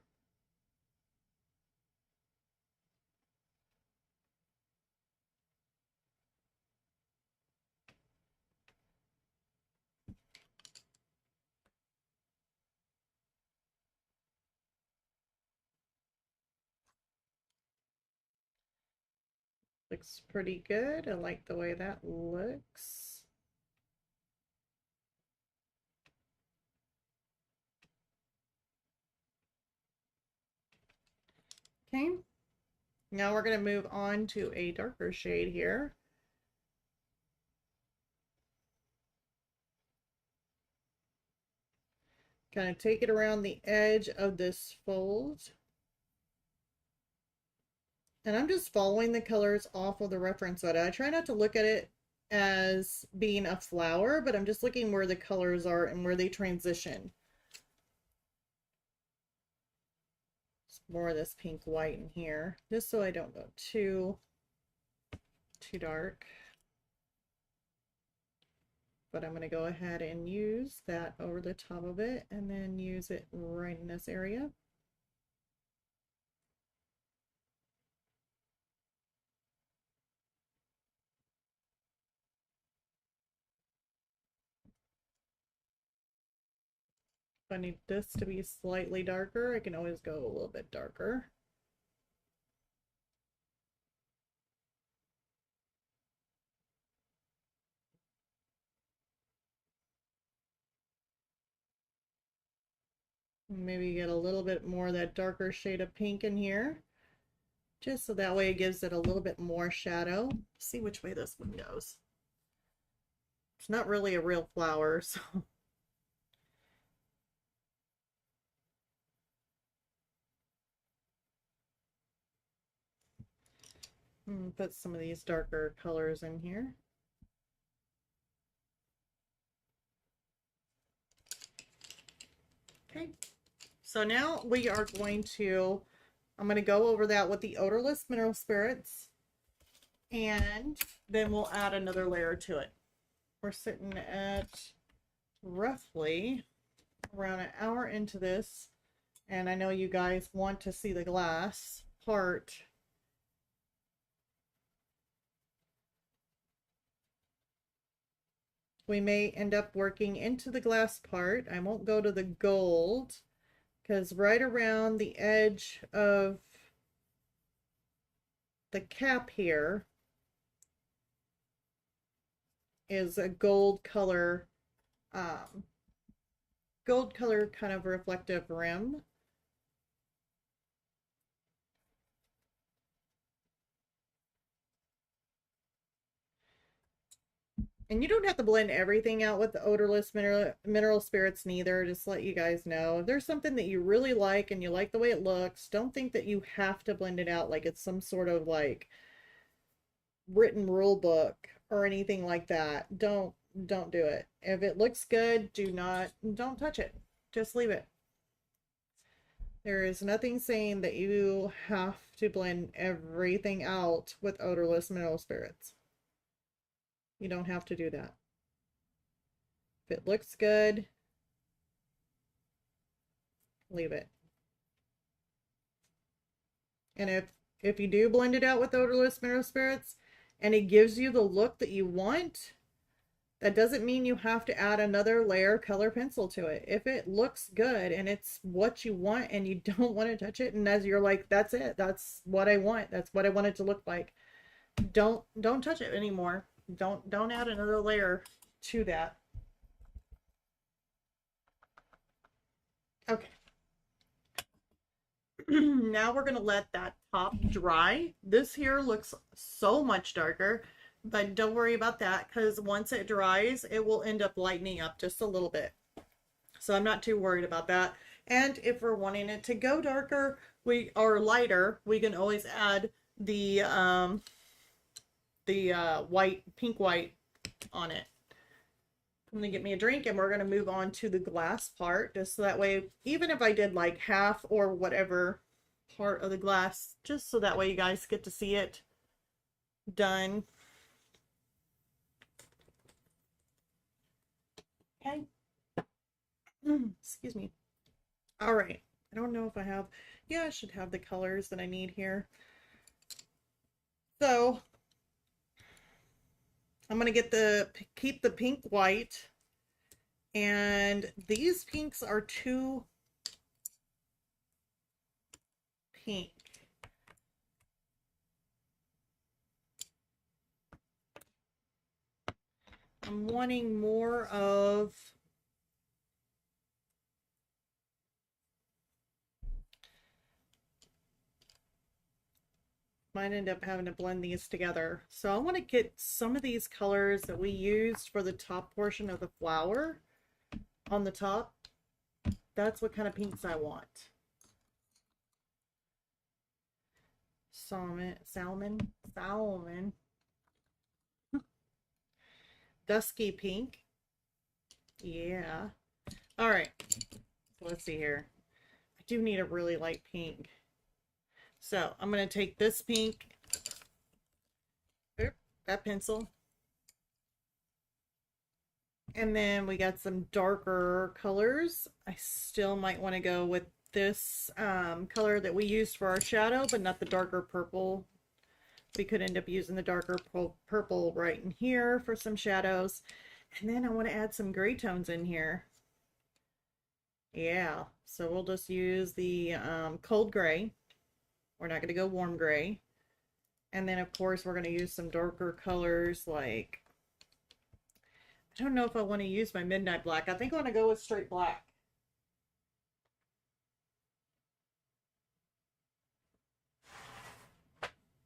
Looks pretty good. I like the way that looks. Okay, now we're going to move on to a darker shade here. Kind of take it around the edge of this fold. And I'm just following the colors off of the reference photo. I try not to look at it as being a flower, but I'm just looking where the colors are and where they transition. More of this pink white in here, just so I don't go too dark. But I'm going to go ahead and use that over the top of it and then use it right in this area. If I need this to be slightly darker, I can always go a little bit darker. Maybe get a little bit more of that darker shade of pink in here, just so that way it gives it a little bit more shadow. Let's see which way this one goes. It's not really a real flower, so put some of these darker colors in here. Okay, so now we are going to, I'm going to go over that with the odorless mineral spirits, and then we'll add another layer to it. We're sitting at roughly around an hour into this, and I know you guys want to see the glass part. We may end up working into the glass part. I won't go to the gold because right around the edge of the cap here is a gold color kind of reflective rim. And you don't have to blend everything out with the odorless mineral spirits neither. Just let you guys know. If there's something that you really like and you like the way it looks, don't think that you have to blend it out like it's some sort of like written rule book or anything like that. Don't do it. If it looks good, don't touch it. Just leave it. There is nothing saying that you have to blend everything out with odorless mineral spirits. You don't have to do that. If it looks good, leave it. And if you do blend it out with odorless mineral spirits and it gives you the look that you want, that doesn't mean you have to add another layer of color pencil to it. If it looks good and it's what you want and you don't want to touch it, and as you're like, that's it, that's what I want, that's what I want it to look like, don't touch it anymore. Don't add another layer to that. Okay. Now we're going to let that top dry. This here looks so much darker, but don't worry about that because once it dries, it will end up lightening up just a little bit. So I'm not too worried about that. And if we're wanting it to go darker, or lighter, we can always add the pink white on it. I'm gonna get me a drink and we're gonna move on to the glass part, just so that way, even if I did like half or whatever part of the glass, just so that way you guys get to see it done. Okay. Excuse me. All right. I don't know if I have, yeah, I should have the colors that I need here. So I'm going to keep the pink white, and these pinks are too pink. I'm wanting more of might end up having to blend these together. So I want to get some of these colors that we used for the top portion of the flower on the top. that's what kind of pinks I want. Salmon. Dusky pink. Yeah. All right. Let's see here. I do need a really light pink. So I'm going to take this pink, that pencil, and then we got some darker colors. I still might want to go with this color that we used for our shadow, but not the darker purple. We could end up using the darker purple right in here for some shadows. And then I want to add some gray tones in here. Yeah, so we'll just use the cold gray. We're not going to go warm gray. And then, of course, we're going to use some darker colors like, I don't know if I want to use my midnight black. I think I want to go with straight black.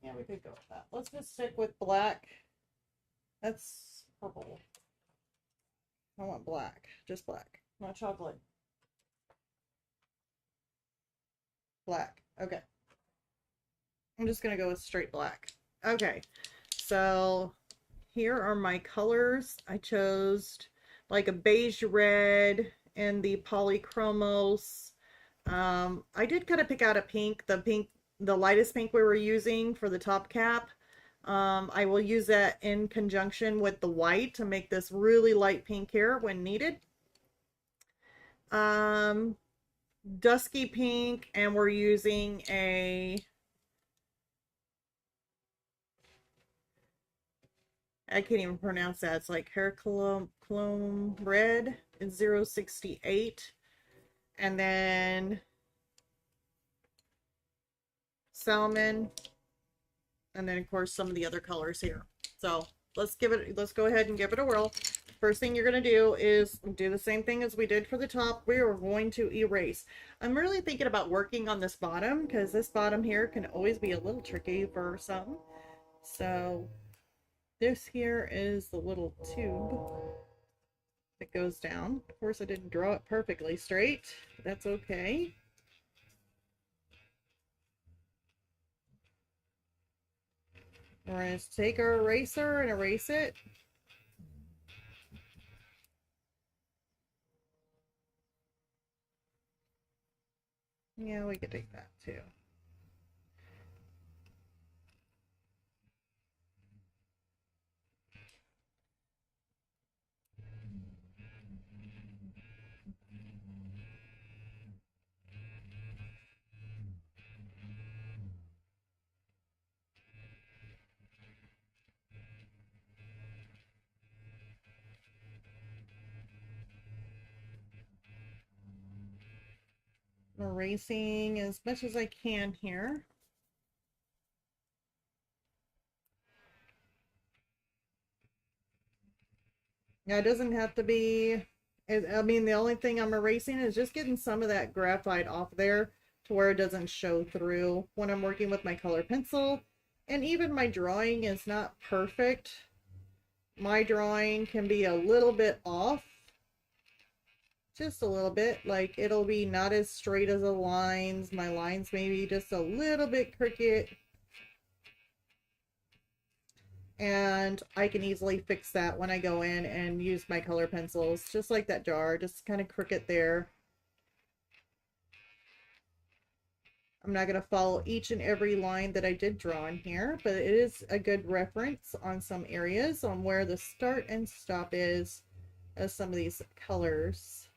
Yeah, we could go with that. Let's just stick with black. That's purple. I want black. Just black. Not chocolate. Black. Okay. I'm just going to go with straight black. Okay. So here are my colors. I chose like a beige red and the polychromos. I did kind of pick out a pink, the lightest pink we were using for the top cap. I will use that in conjunction with the white to make this really light pink here when needed. Dusky pink, and we're using a, I can't even pronounce that. It's like Herculum Red. It's 068. And then Salmon. And then, of course, some of the other colors here. So let's go ahead and give it a whirl. First thing you're going to do is do the same thing as we did for the top. We are going to erase. I'm really thinking about working on this bottom because this bottom here can always be a little tricky for some. So this here is the little tube that goes down. Of course, I didn't draw it perfectly straight, but that's okay. We're going to take our eraser and erase it. Yeah, we could take that too. Erasing as much as I can here. Now, it doesn't have to be, I mean, the only thing I'm erasing is just getting some of that graphite off there to where it doesn't show through when I'm working with my color pencil. And even my drawing is not perfect. My drawing can be a little bit off. Just a little bit. Like, it'll be not as straight as the lines. My lines maybe just a little bit crooked. And I can easily fix that when I go in and use my color pencils, just like that jar, just kind of crooked there. I'm not going to follow each and every line that I did draw in here, but it is a good reference on some areas on where the start and stop is of some of these colors.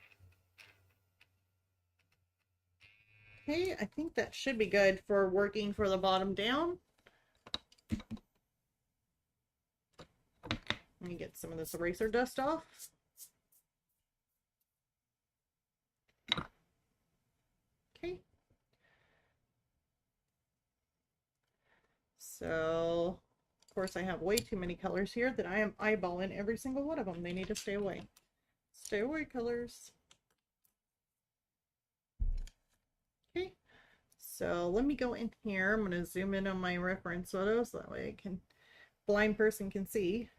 Okay, I think that should be good for working for the bottom down. Let me get some of this eraser dust off. Okay. So, of course, I have way too many colors here that I am eyeballing every single one of them. They need to stay away. Stay away, colors. Okay. So let me go in here. I'm going to zoom in on my reference photos so that way I can, blind person can see.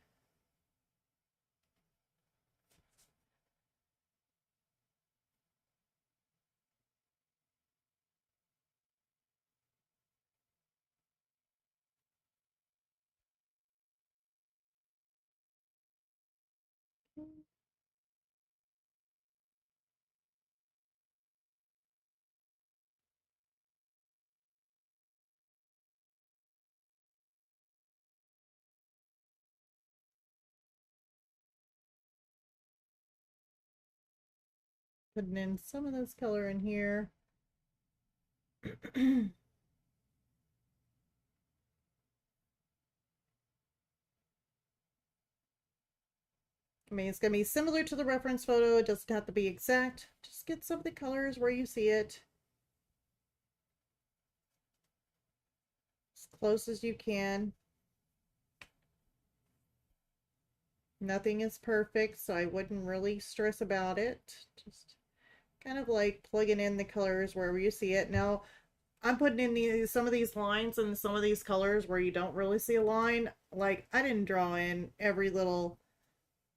putting in some of this color in here. I mean, it's going to be similar to the reference photo. It doesn't have to be exact. Just get some of the colors where you see it. As close as you can. Nothing is perfect, so I wouldn't really stress about it. Just kind of like plugging in the colors wherever you see it. Now, I'm putting in some of these lines and some of these colors where you don't really see a line. Like, I didn't draw in every little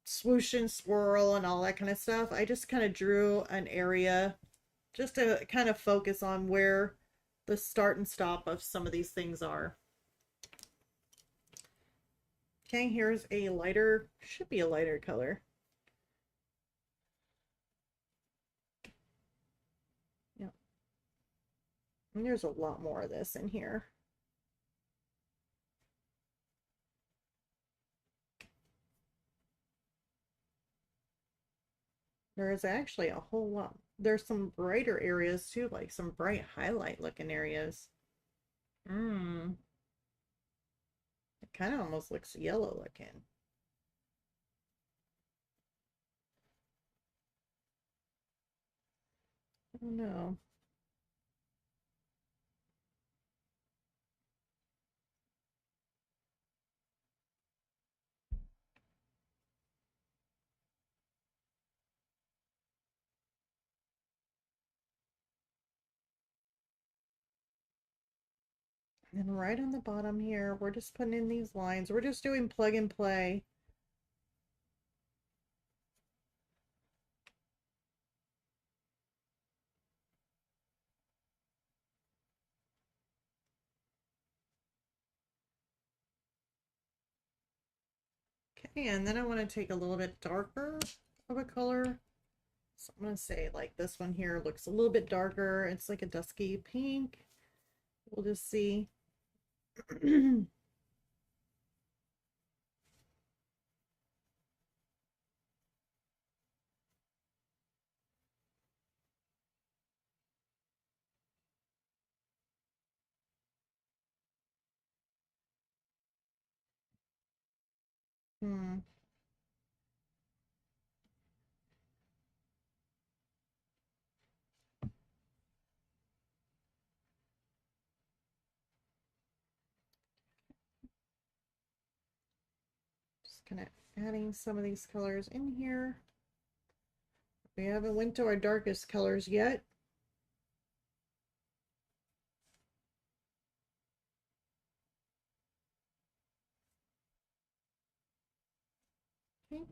swoosh and swirl and all that kind of stuff. I just kind of drew an area just to kind of focus on where the start and stop of some of these things are. Okay, here's a lighter, should be a lighter color. Yeah. And there's a lot more of this in here. There is actually a whole lot. There's some brighter areas too, like some bright highlight looking areas. It kind of almost looks yellow looking. I don't know. And then right on the bottom here, we're just putting in these lines. We're just doing plug and play. Okay, and then I want to take a little bit darker of a color. So I'm going to say like this one here looks a little bit darker. It's like a dusky pink. We'll just see. Hmm. Just kind of adding some of these colors in here. We haven't went to our darkest colors yet. Okay.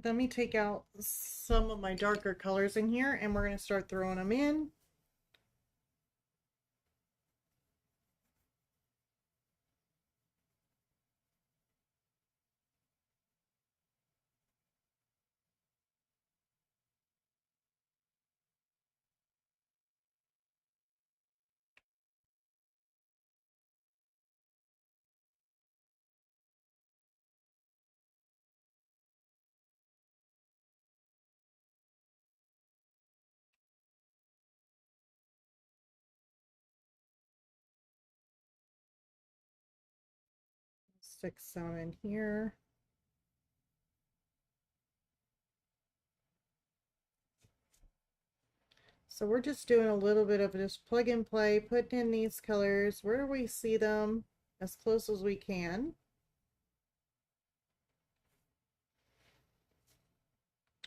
Let me take out some of my darker colors in here and we're going to start throwing them in. Stick some in here. So we're just doing a little bit of just plug and play, putting in these colors where we see them as close as we can.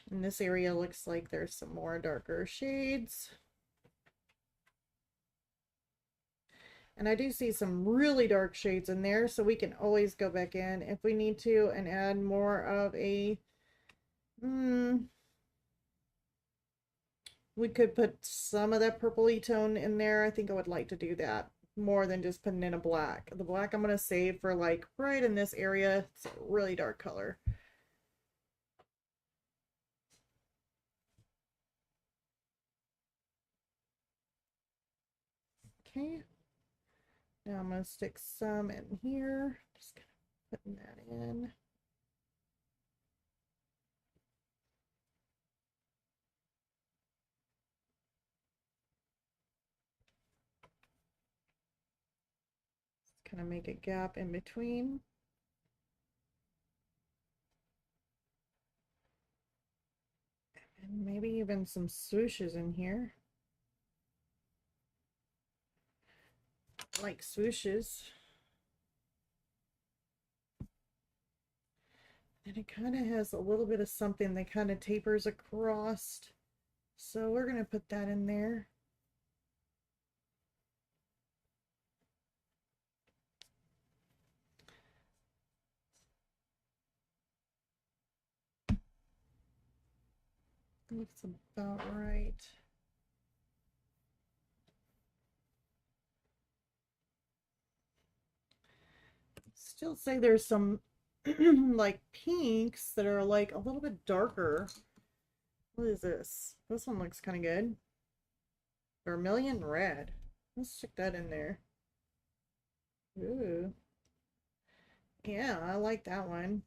And this area looks like there's some more darker shades. And I do see some really dark shades in there, so we can always go back in if we need to and add more of a we could put some of that purpley tone in there. I think I would like to do that more than just putting in a black. The black I'm going to save for like right in this area. It's a really dark color. Okay. Now I'm going to stick some in here. Just kind of putting that in. kind of make a gap in between. And maybe even some swooshes in here. Like swooshes. And it kind of has a little bit of something that kind of tapers across. So we're going to put that in there. Looks about right. Still say there's some like pinks that are like a little bit darker. What is this? This one looks kind of good. Vermilion red. Let's stick that in there. Ooh. Yeah, I like that one.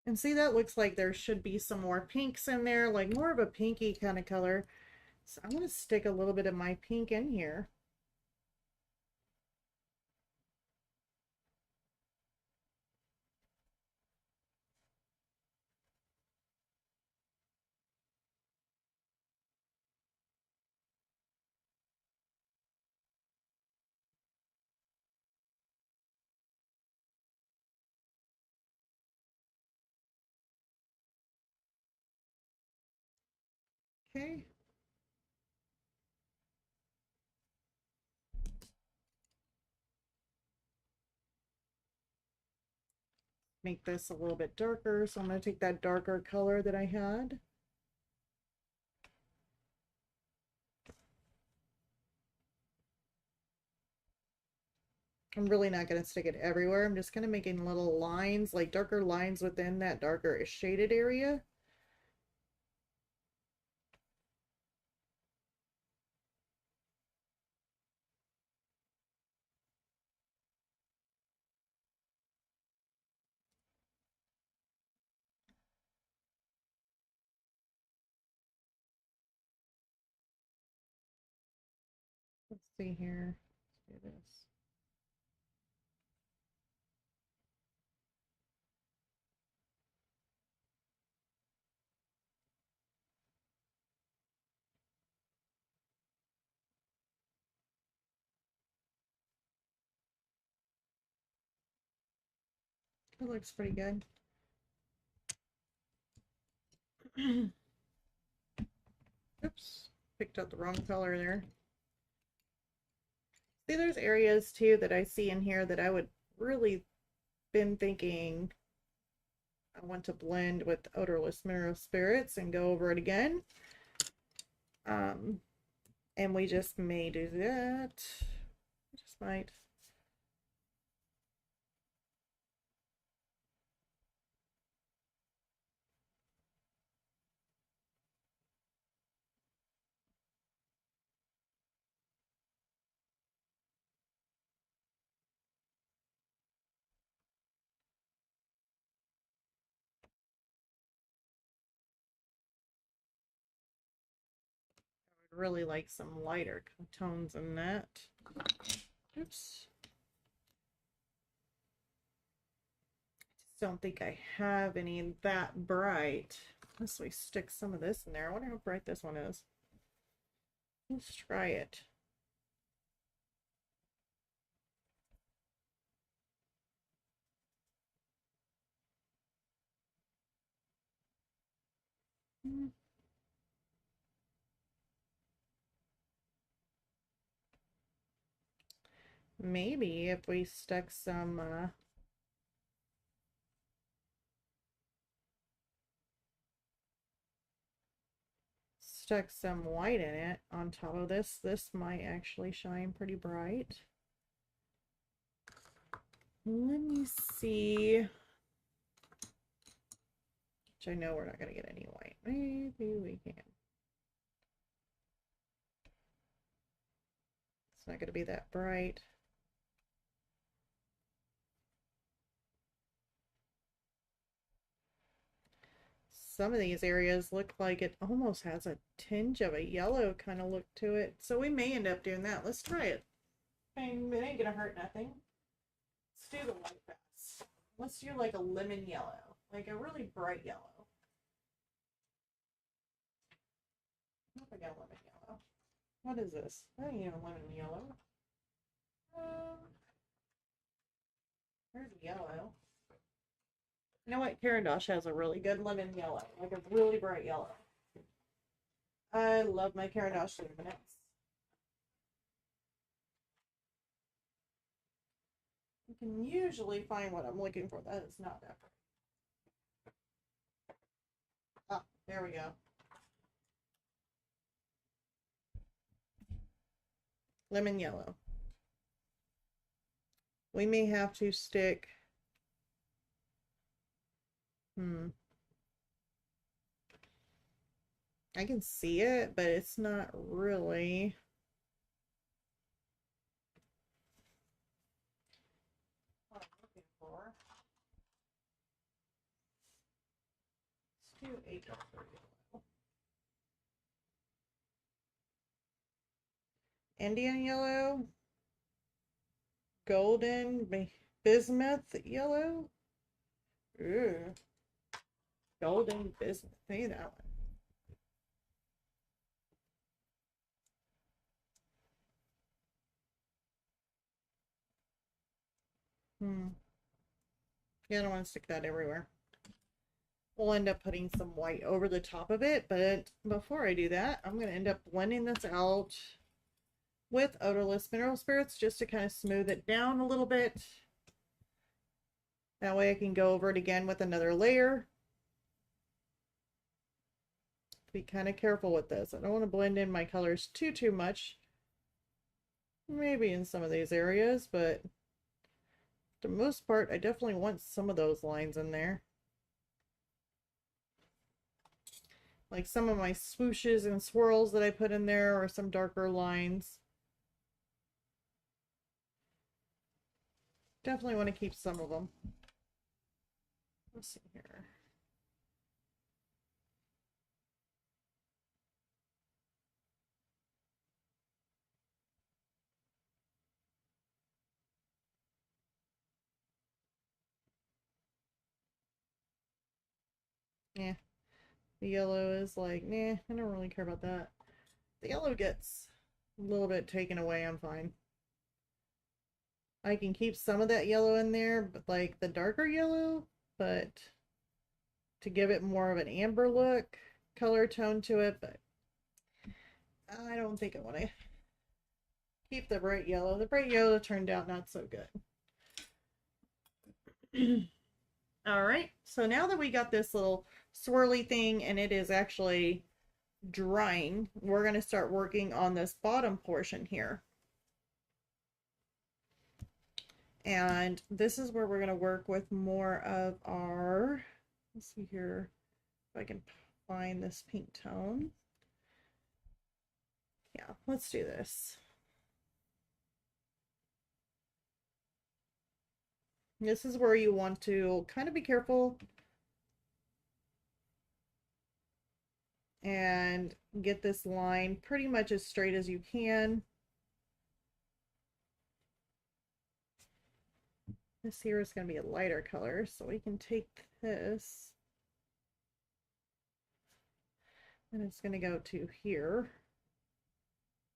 And see, that looks like there should be some more pinks in there, like more of a pinky kind of color. So I'm going to stick a little bit of my pink in here. Okay. Make this a little bit darker. So I'm going to take that darker color that I had. I'm really not going to stick it everywhere. I'm just kind of making little lines, like darker lines within that darker shaded area. Let's see here. Let's do this. That looks pretty good. Oops, picked out the wrong color there. See, there's areas too that I see in here that I would really been thinking I want to blend with odorless mineral spirits and go over it again. And we just may do that. Just might. I would really like some lighter tones in that. Oops. Don't think I have any that bright. Unless we stick some of this in there. I wonder how bright this one is. Let's try it. Maybe if we stuck some stuck some white in it on top of this. This might actually shine pretty bright. Let me see. Which I know we're not going to get any white. Maybe we can. It's not going to be that bright. Some of these areas look like it almost has a tinge of a yellow kind of look to it. So we may end up doing that. Let's try it. It ain't gonna hurt nothing. Let's do the white pass. Let's do like a lemon yellow. Like a really bright yellow. I hope I got lemon yellow. What is this? I don't even lemon yellow. There's yellow. You know what? Carandash has a really good lemon yellow. Like a really bright yellow. I love my Carandash luminance. You can usually find what I'm looking for. That is not that bright. Ah, there we go. Lemon yellow. We may have to stick. I can see it, but it's not really. What I'm looking for. Let's do a darker yellow. Indian yellow. Golden bismuth yellow. Ooh. Golden bismuth. Maybe that one. Yeah, I don't want to stick that everywhere. We'll end up putting some white over the top of it, but before I do that, I'm going to end up blending this out with odorless mineral spirits just to kind of smooth it down a little bit. That way I can go over it again with another layer. Be kind of careful with this. I don't want to blend in my colors too much. Maybe in some of these areas, but for the most part, I definitely want some of those lines in there. Like some of my swooshes and swirls that I put in there are some darker lines. Definitely want to keep some of them. Let's see here. Yeah, the yellow is like, nah, I don't really care about that. The yellow gets a little bit taken away, I'm fine. I can keep some of that yellow in there, but like the darker yellow, but to give it more of an amber look, color tone to it, but I don't think I want to keep the bright yellow. The bright yellow turned out not so good. All right, so now that we got this little swirly thing and it is actually drying, we're going to start working on this bottom portion here. And this is where we're going to work with more of our, let's see here if I can find this pink tone. Yeah, let's do this. This is where you want to kind of be careful and get this line pretty much as straight as you can. This here is going to be a lighter color, so we can take this and it's going to go to here.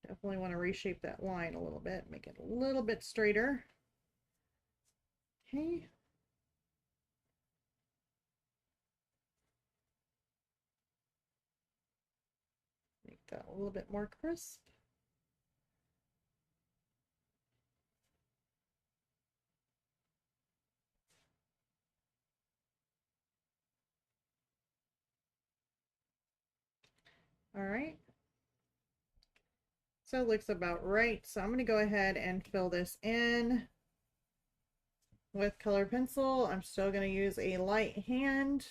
Definitely want to reshape that line a little bit, make it a little bit straighter. Okay. Make that a little bit more crisp. All right. So it looks about right. So I'm going to go ahead and fill this in with color pencil. I'm still going to use a light hand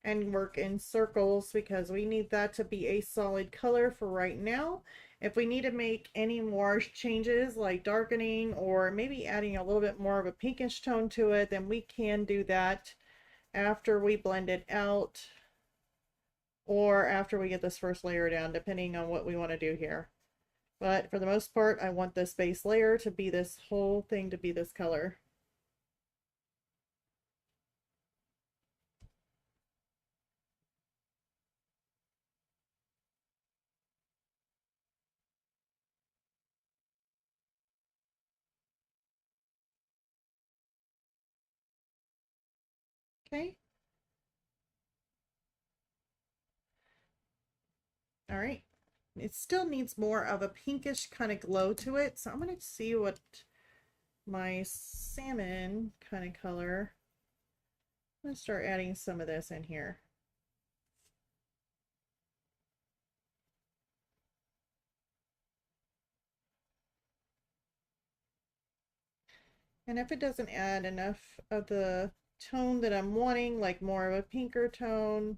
and work in circles because we need that to be a solid color for right now. If we need to make any more changes like darkening or maybe adding a little bit more of a pinkish tone to it, then we can do that after we blend it out or after we get this first layer down, depending on what we want to do here. But for the most part, I want this base layer to be this whole thing to be this color. Okay. All right. It still needs more of a pinkish kind of glow to it. So I'm going to see what my salmon kind of color. I'm going to start adding some of this in here. And if it doesn't add enough of the tone that I'm wanting, like more of a pinker tone,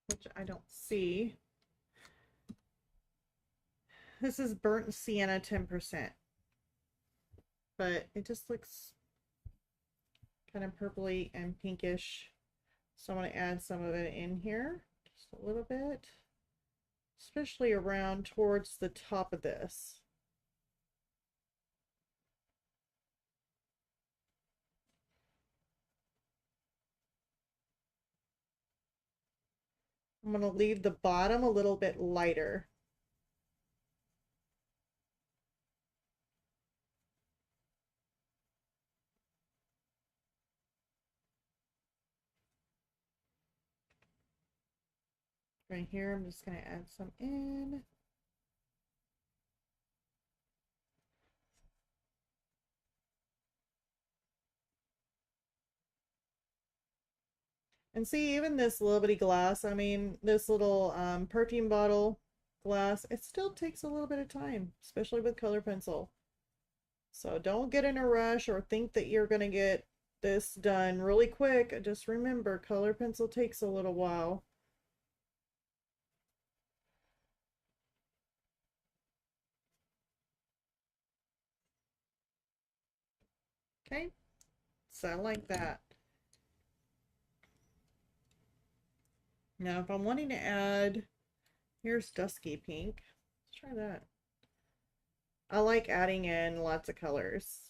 which I don't see. This is burnt sienna 10%, but it just looks kind of purpley and pinkish. So I'm going to add some of it in here, just a little bit, especially around towards the top of this. I'm going to leave the bottom a little bit lighter. Right here, I'm just going to add some in. And see, even this little bitty glass, I mean, this little perfume bottle glass, it still takes a little bit of time, especially with color pencil. So don't get in a rush or think that you're going to get this done really quick. Just remember, color pencil takes a little while. Okay, so I like that. Now, if I'm wanting to add, here's dusky pink. Let's try that. I like adding in lots of colors.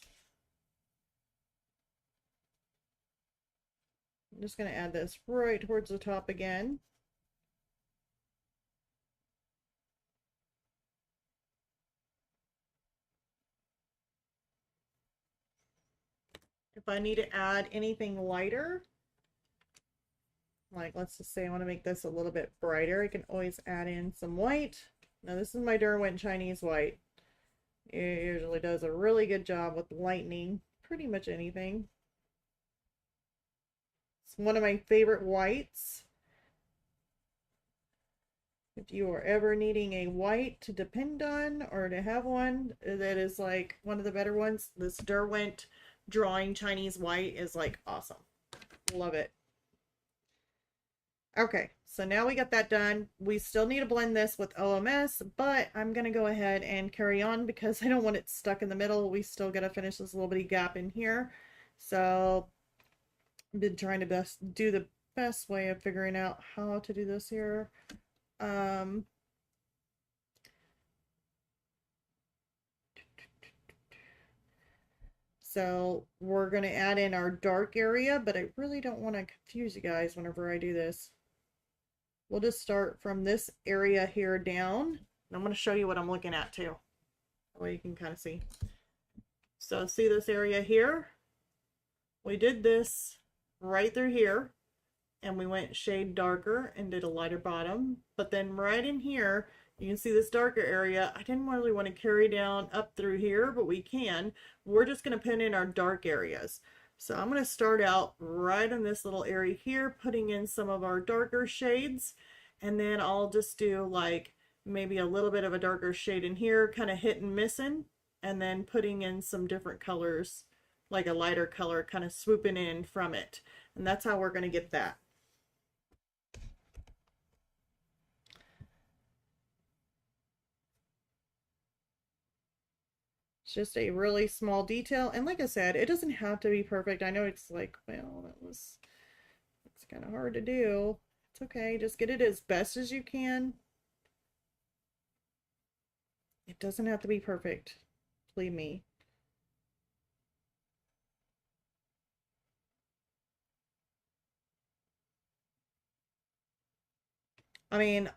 I'm just going to add this right towards the top again. If I need to add anything lighter, like let's just say I want to make this a little bit brighter, I can always add in some white. Now this is my Derwent Chinese white. It usually does a really good job with lightening pretty much anything. It's one of my favorite whites. If you are ever needing a white to depend on or to have one that is like one of the better ones, this Derwent Drawing Chinese white is like awesome. Love it. Okay, so now we got that done. We still need to blend this with OMS, but I'm going to go ahead and carry on because I don't want it stuck in the middle. We still got to finish this little bitty gap in here. So I've been trying to do the best way of figuring out how to do this here. So we're going to add in our dark area, but I really don't want to confuse you guys whenever I do this. We'll just start from this area here down. And I'm going to show you what I'm looking at too. That way you can kind of see. So see this area here? We did this right through here. and we went shade darker and did a lighter bottom. But then right in here, you can see this darker area. I didn't really want to carry down up through here, but we can. We're just going to put in our dark areas. So I'm going to start out right in this little area here, putting in some of our darker shades, and then I'll just do like maybe a little bit of a darker shade in here, kind of hit and missing, and then putting in some different colors, like a lighter color, kind of swooping in from it. And that's how we're going to get that. It's just a really small detail. And like I said, it doesn't have to be perfect. I know it's like, well, it's kind of hard to do. It's okay. Just get it as best as you can. It doesn't have to be perfect. Believe me. I mean,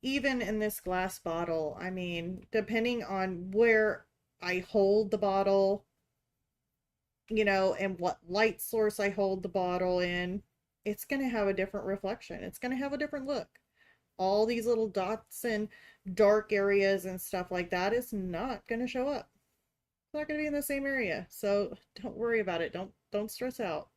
even in this glass bottle, I mean, depending on where I hold the bottle, you know, and what light source I hold the bottle in, it's going to have a different reflection. It's going to have a different look. All these little dots and dark areas and stuff like that is not going to show up. It's not going to be in the same area. So don't worry about it. Don't stress out.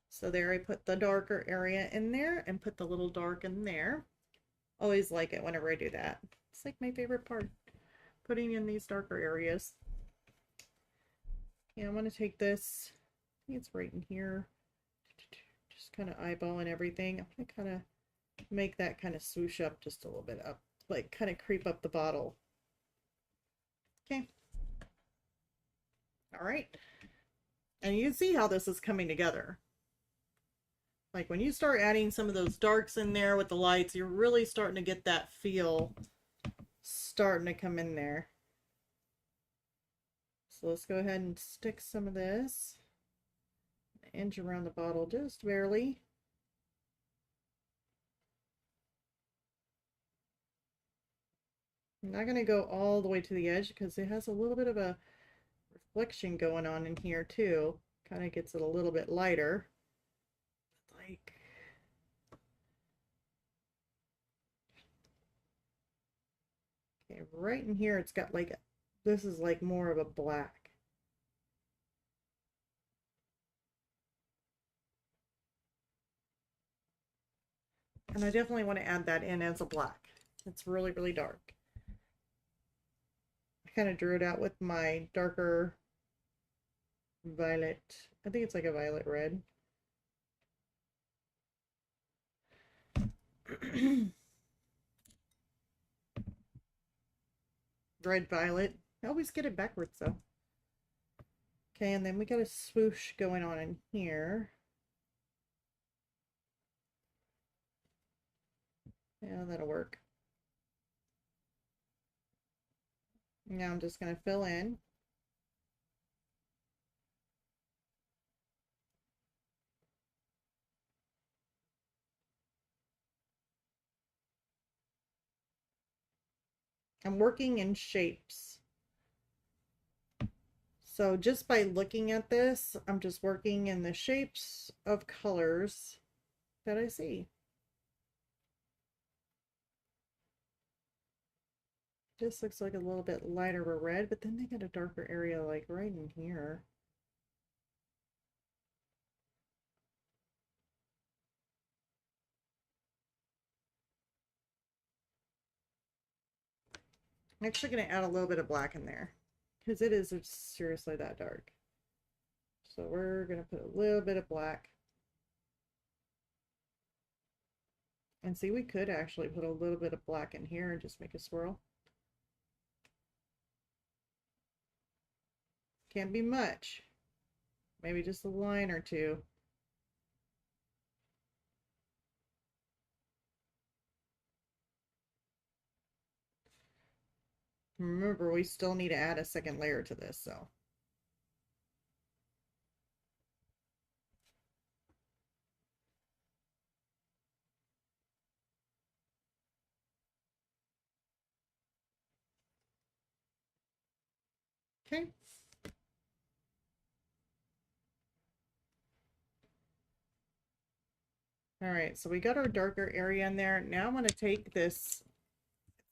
So there I put the darker area in there and put the little dark in there. Always like it whenever I do that. It's like my favorite part, putting in these darker areas. Yeah, I'm going to take this, I think it's right in here, just kind of eyeballing everything. I'm going to kind of make that kind of swoosh up just a little bit up, like kind of creep up the bottle. Okay. All right. And you can see how this is coming together. Like when you start adding some of those darks in there with the lights, you're really starting to get that feel starting to come in there. So let's go ahead and stick some of this, inch around the bottle just barely. I'm not going to go all the way to the edge because it has a little bit of a reflection going on in here too. Kind of gets it a little bit lighter. Like, okay, right in here it's got like, this is like more of a black. And I definitely want to add that in as a black. It's really, really dark. I kind of drew it out with my darker violet. I think it's like a violet red. Red violet. I always get it backwards though. Okay, and then we got a swoosh going on in here. Yeah, that'll work. Now I'm just going to fill in. I'm working in shapes. So just by looking at this, I'm just working in the shapes of colors that I see. This looks like a little bit lighter of a red, but then they got a darker area like right in here. I'm actually going to add a little bit of black in there because it is seriously that dark. So we're going to put a little bit of black. And see, we could actually put a little bit of black in here and just make a swirl. Can't be much. Maybe just a line or two. Remember, we still need to add a second layer to this, so. Okay. All right, so we got our darker area in there. Now I'm going to take this,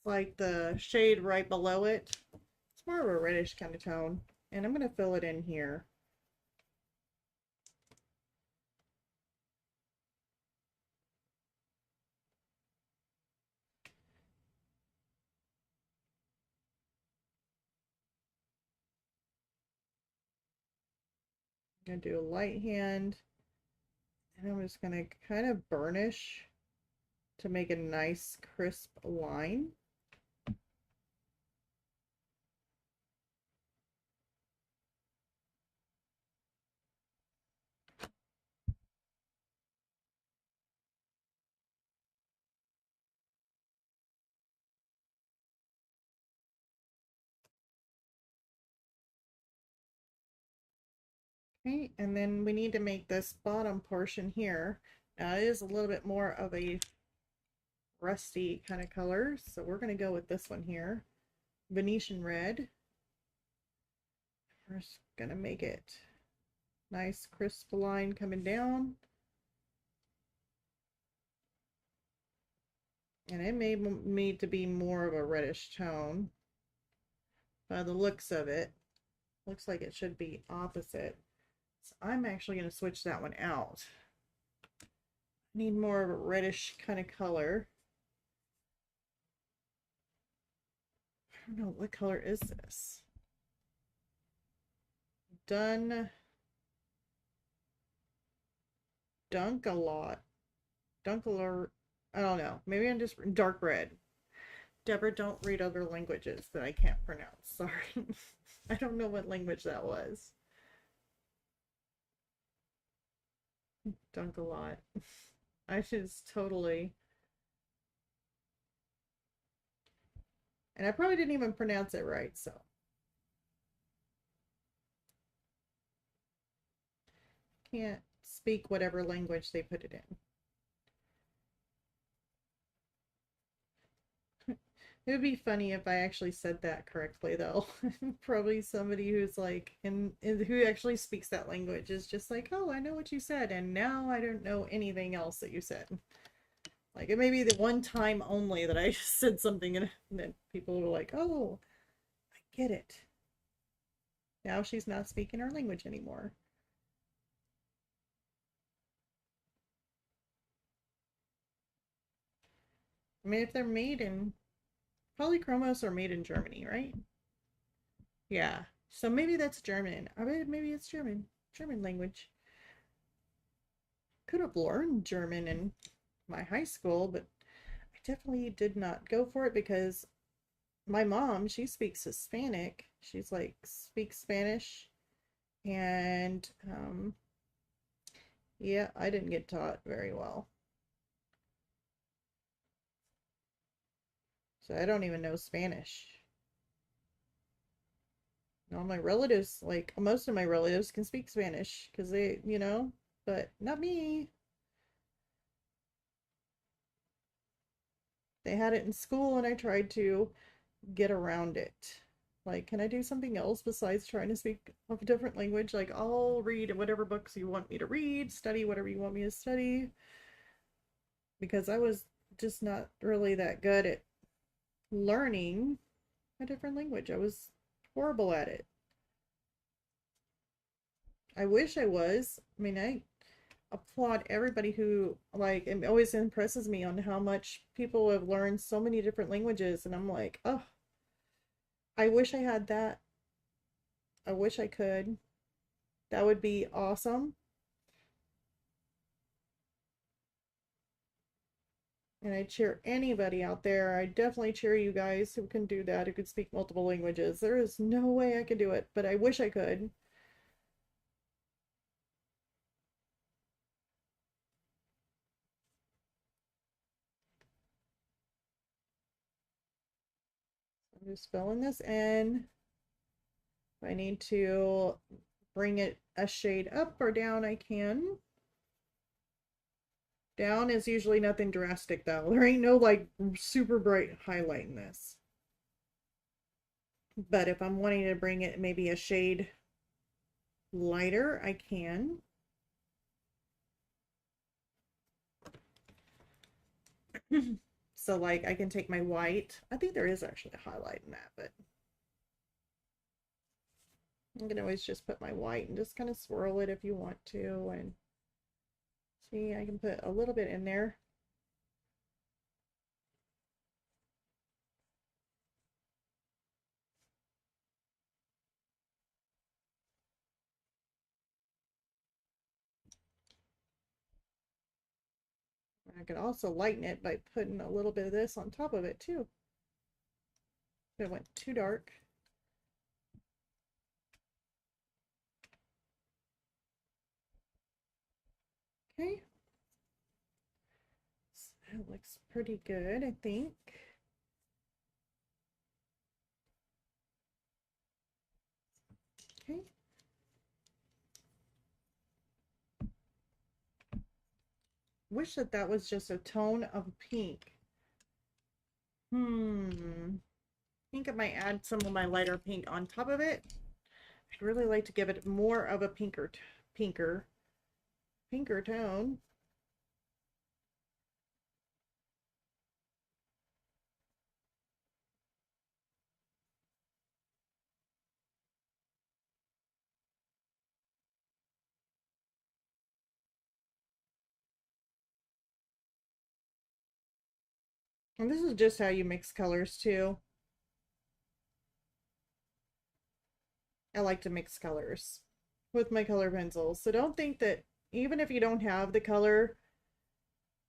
like the shade right below it. It's more of a reddish kind of tone. And I'm going to fill it in here. I'm going to do a light hand. And I'm just going to kind of burnish to make a nice crisp line. Okay, and then we need to make this bottom portion here. Now it is a little bit more of a rusty kind of color, so we're going to go with this one here, Venetian red. We're just going to make it nice crisp line coming down. And it may need to be more of a reddish tone. By the looks of it, looks like it should be opposite. So I'm actually going to switch that one out. I need more of a reddish kind of color. I don't know, what color is this? Dunk a lot. Dunkalor, I don't know. Maybe I'm just dark red. Deborah, don't read other languages that I can't pronounce. Sorry. I don't know what language that was. Dunk a lot. I just totally. And I probably didn't even pronounce it right, so. Can't speak whatever language they put it in. It would be funny if I actually said that correctly, though. Probably somebody who's like, who actually speaks that language is just like, oh, I know what you said, and now I don't know anything else that you said. Like, it may be the one time only that I said something and then people were like, oh, I get it. Now she's not speaking our language anymore. I mean, if they're made in, polychromos are made in Germany, right? Yeah. So maybe that's German. I mean, maybe it's German. German language. Could have learned German in my high school, but I definitely did not go for it because my mom, she speaks Hispanic. She's like, speaks Spanish. And yeah, I didn't get taught very well. So I don't even know Spanish. All my relatives, like most of my relatives, can speak Spanish because they, but not me. They had it in school and I tried to get around it. Like, can I do something else besides trying to speak a different language? Like, I'll read whatever books you want me to read, study whatever you want me to study. Because I was just not really that good at learning a different language. I was horrible at it. I wish I was. I mean, I applaud everybody who, like, it always impresses me on how much people have learned so many different languages. And I'm like, oh, I wish I had that. I wish I could. That would be awesome. And I cheer anybody out there. I definitely cheer you guys who can do that, who can speak multiple languages. There is no way I could do it, but I wish I could. I'm just filling this in. If I need to bring it a shade up or down, I can. Down is usually nothing drastic though. There ain't no like super bright highlight in this. But if I'm wanting to bring it maybe a shade lighter, I can. So like I can take my white. I think there is actually a highlight in that, but you can always just put my white and just kind of swirl it if you want to. And see, I can put a little bit in there. I could also lighten it by putting a little bit of this on top of it too. If it went too dark. Okay. So that looks pretty good, I think. Okay. Wish that that was just a tone of pink. I think I might add some of my lighter pink on top of it. I'd really like to give it more of a pinker tone. And this is just how you mix colors too. I like to mix colors with my color pencils. So don't think that even if you don't have the color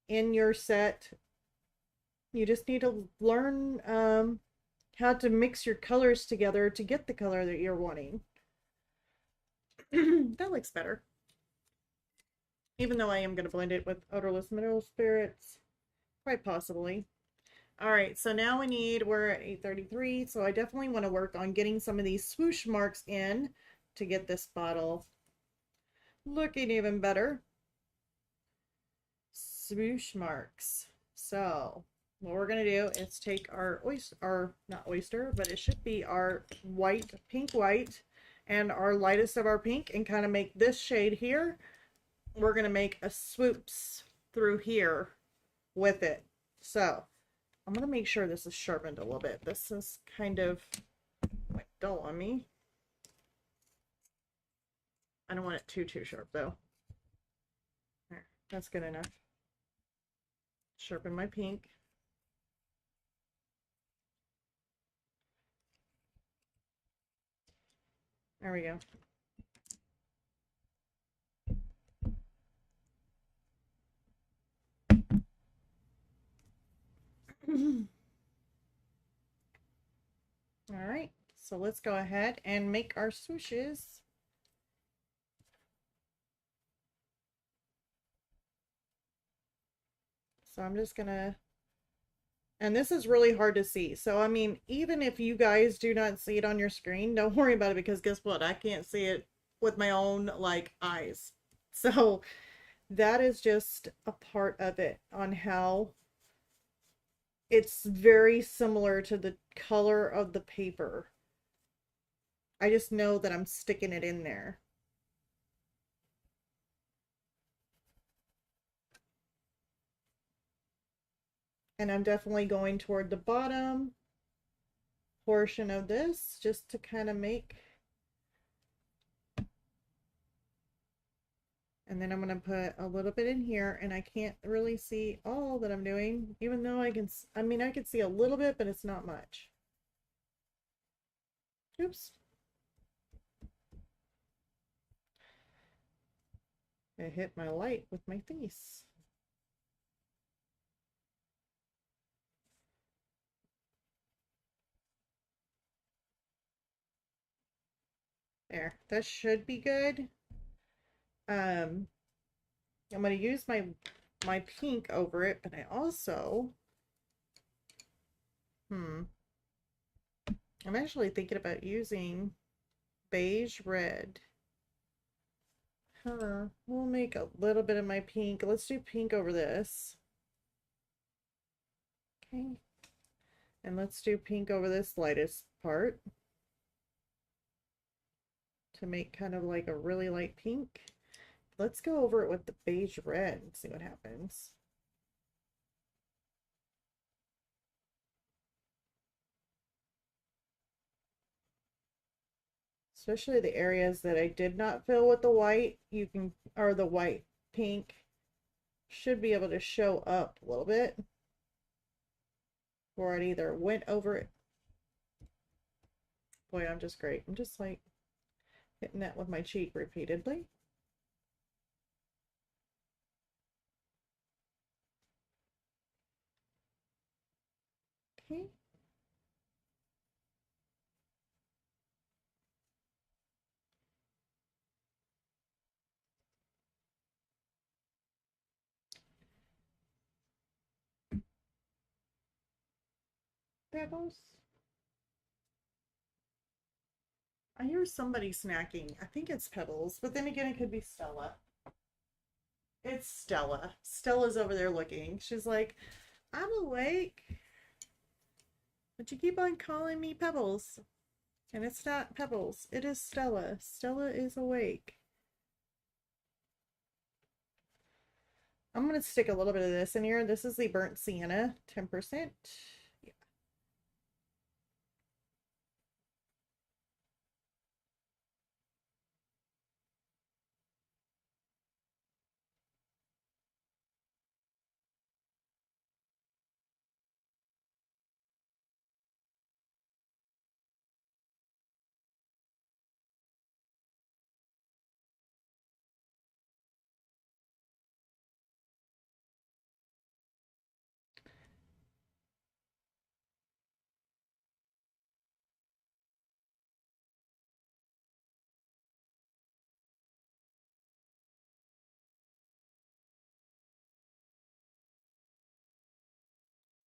in your set, you just need to learn how to mix your colors together to get the color that you're wanting. That looks better. Even though I am going to blend it with odorless mineral spirits, quite possibly. All right, so now we're at 8:33, so I definitely want to work on getting some of these swoosh marks in to get this bottle looking even better. Swoosh marks. So what we're gonna do is take our not oyster, but it should be our pink white, and our lightest of our pink, and kind of make this shade here. We're gonna make a swoops through here with it. So I'm gonna make sure this is sharpened a little bit. This is kind of like dull on me. I don't want it too sharp though. There, that's good enough. Sharpen my pink. There we go. All right, so let's go ahead and make our swooshes. So I'm just gonna, and this is really hard to see. So, I mean, even if you guys do not see it on your screen, don't worry about it, because guess what? I can't see it with my own like eyes. So that is just a part of it on how it's very similar to the color of the paper. I just know that I'm sticking it in there. And I'm definitely going toward the bottom portion of this just to kind of make, and then I'm going to put a little bit in here, and I can't really see all that I'm doing, even though I can, I mean, I can see a little bit, but it's not much. Oops. I hit my light with my face. There, that should be good. I'm going to use my pink over it, but I also, I'm actually thinking about using beige red. We'll make a little bit of my pink. Let's do pink over this. Okay. And let's do pink over this lightest part to make kind of like a really light pink. Let's go over it with the beige red and see what happens. especially the areas that I did not fill with the white, you can, or the white pink, should be able to show up a little bit. Or it either went over it. Boy, I'm just great. I'm just like hitting that with my cheek repeatedly. Okay. Pebbles. I hear somebody snacking. I think it's Pebbles, but then again, it could be Stella. It's Stella. Stella's over there looking. She's like, I'm awake, but you keep on calling me Pebbles. And it's not Pebbles. It is Stella. Stella is awake. I'm going to stick a little bit of this in here. This is the burnt sienna, 10%. Yeah.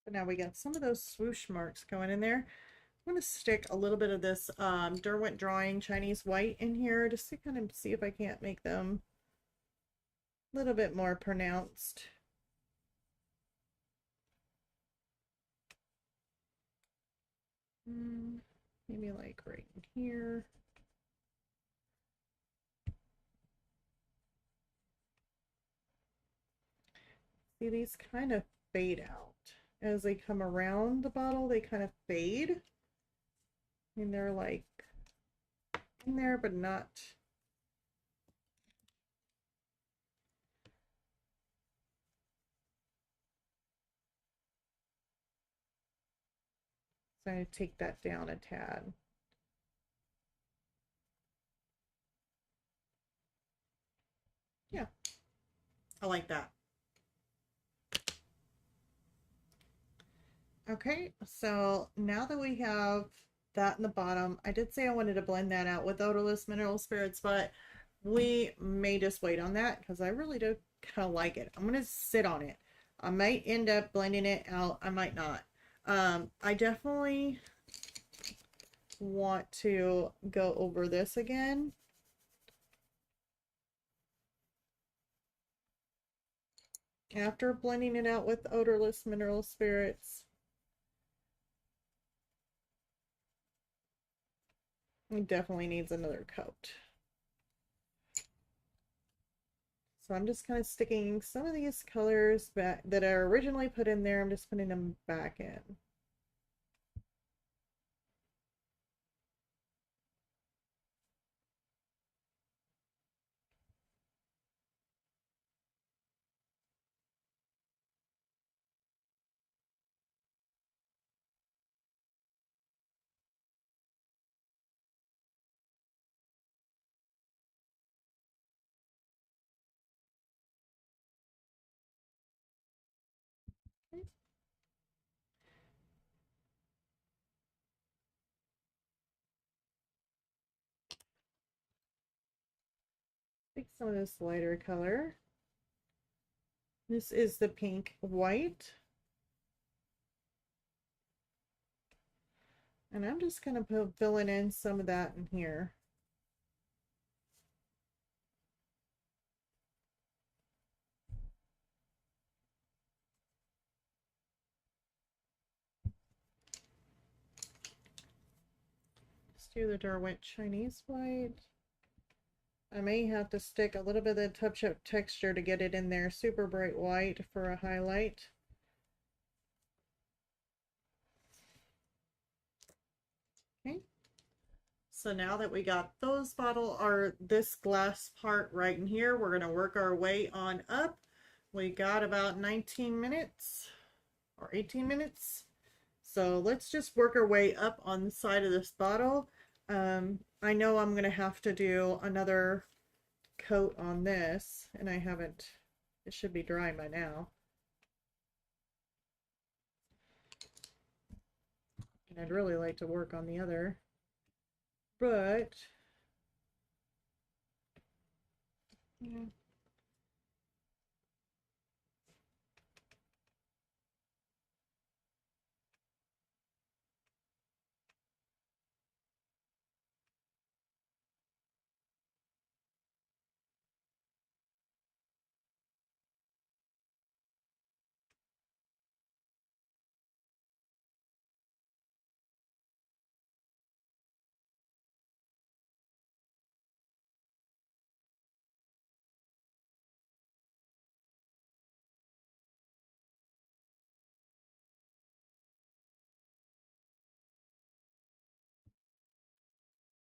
But now we got some of those swoosh marks going in there. I'm going to stick a little bit of this Derwent Drawing Chinese White in here just to kind of see if I can't make them a little bit more pronounced. Maybe like right in here. See, these kind of fade out. As they come around the bottle, they kind of fade. And they're like in there, but not. So I'm going to take that down a tad. Yeah, I like that. Okay, so now that we have that in the bottom, I did say I wanted to blend that out with odorless mineral spirits, but we may just wait on that because I really do kind of like it. I'm going to sit on it. I might end up blending it out. I might not. I definitely want to go over this again. After blending it out with odorless mineral spirits. It definitely needs another coat. So I'm just kind of sticking some of these colors back that are originally put in there. I'm just putting them back in. Okay. Take some of this lighter color. This is the pink white. And I'm just going to fill in some of that in here. Let's do the Derwent Chinese White. I may have to stick a little bit of the touch-up texture to get it in there. Super bright white for a highlight. Okay. So now that we got those bottle or this glass part right in here, we're going to work our way on up. We got about 19 minutes or 18 minutes. So let's just work our way up on the side of this bottle. I know I'm going to have to do another coat on this, and I haven't. It should be dry by now. And I'd really like to work on the other, but yeah.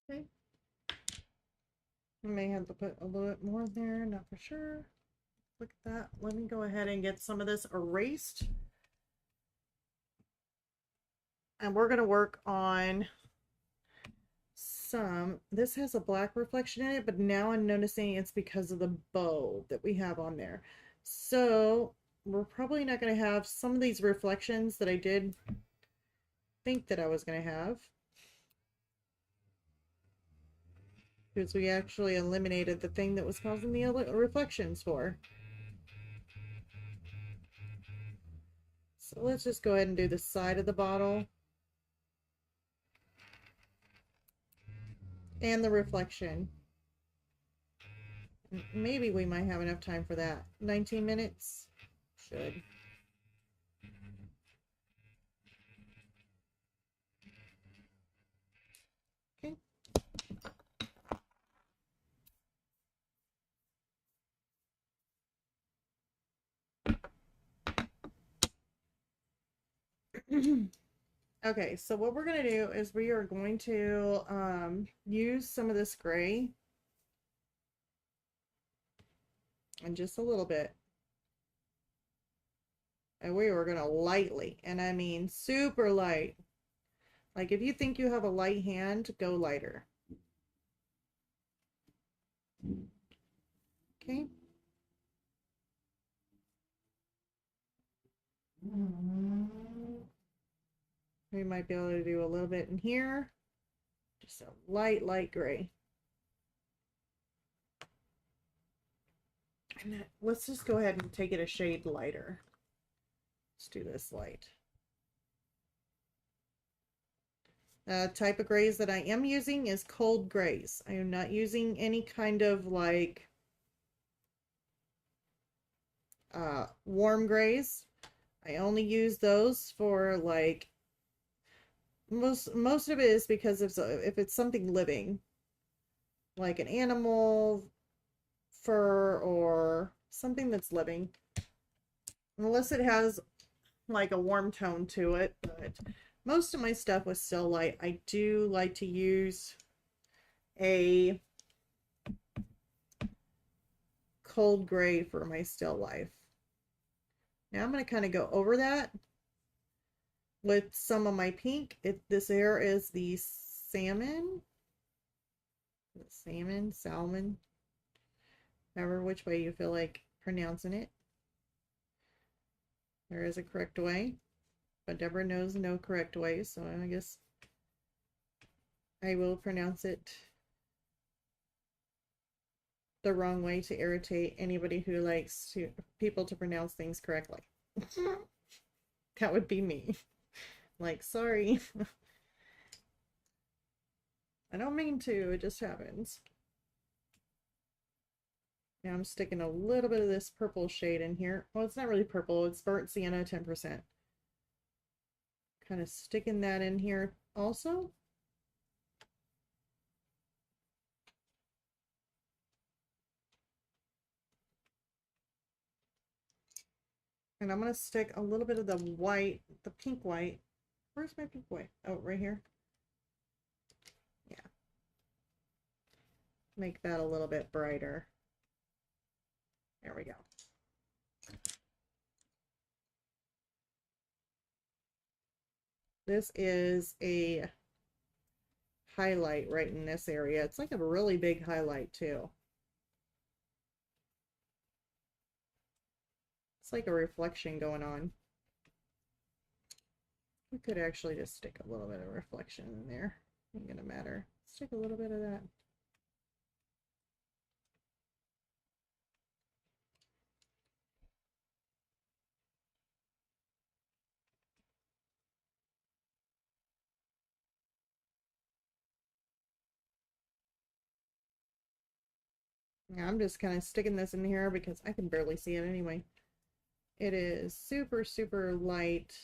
Okay. I may have to put a little bit more in there, not for sure. Look at that. Let me go ahead and get some of this erased. And we're going to work on some. This has a black reflection in it, but now I'm noticing it's because of the bow that we have on there. So we're probably not going to have some of these reflections that I did think that I was going to have, because we actually eliminated the thing that was causing the reflections for. So let's just go ahead and do the side of the bottle and the reflection. Maybe we might have enough time for that. 19 minutes? Should. Okay. Okay, so what we're going to do is we are going to use some of this gray. And just a little bit. And we were going to lightly, and I mean super light. Like if you think you have a light hand, go lighter. Okay. We might be able to do a little bit in here. Just a light gray. And let's just go ahead and take it a shade lighter. Let's do this light. Type of grays that I am using is cold grays. I am not using any kind of like warm grays. I only use those for like most of it is because if it's something living, like an animal, fur, or something that's living, unless it has like a warm tone to it. But most of my stuff was still light. I do like to use a cold gray for my still life. Now I'm going to kind of go over that with some of my pink. This here is the salmon, however which way you feel like pronouncing it. There is a correct way, but Deborah knows no correct way, so I guess I will pronounce it the wrong way to irritate anybody who likes people to pronounce things correctly. That would be me. Like, sorry. I don't mean to, it just happens. Now I'm sticking a little bit of this purple shade in here. Well, it's not really purple, it's burnt sienna 10%. Kind of sticking that in here also. And I'm going to stick a little bit of the white, the pink white. Where's my pink white? Oh, right here. Yeah. make that a little bit brighter. There we go. This is a highlight right in this area. It's like a really big highlight too. It's like a reflection going on. We could actually just stick a little bit of reflection in there. Ain't gonna matter. Stick a little bit of that. Yeah, I'm just kind of sticking this in here because I can barely see it anyway. It is super, super light.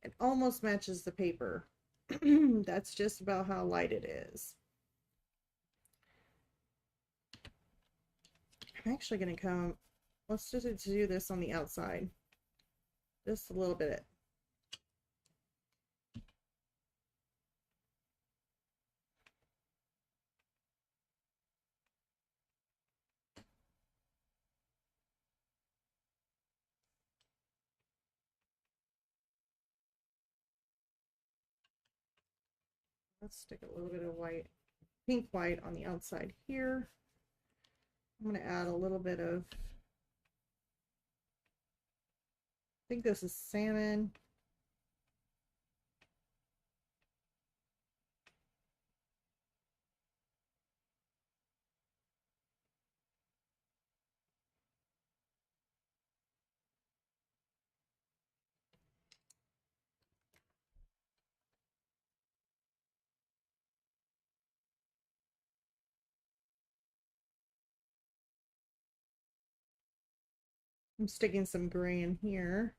It almost matches the paper. That's just about how light it is. I'm actually going to come, let's just do this on the outside. Just a little bit. Let's stick a little bit of white, pink white on the outside here. I'm going to add a little bit of, I think this is salmon. I'm sticking some gray in here.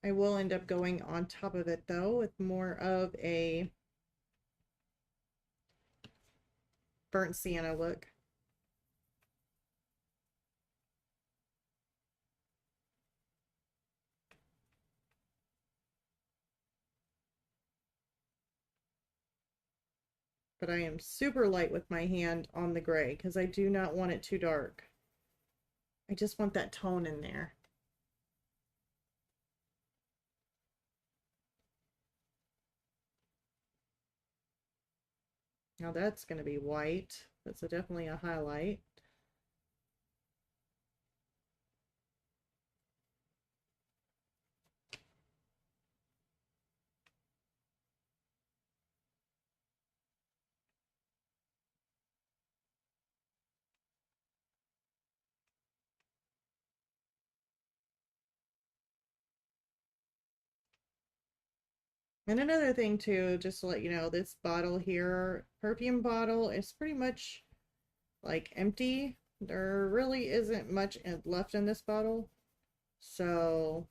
I will end up going on top of it though with more of a burnt sienna look. But I am super light with my hand on the gray because I do not want it too dark. I just want that tone in there. Now that's going to be white. That's definitely a highlight. And another thing too, just to let you know, this bottle here, perfume bottle, is pretty much like empty. There really isn't much left in this bottle. So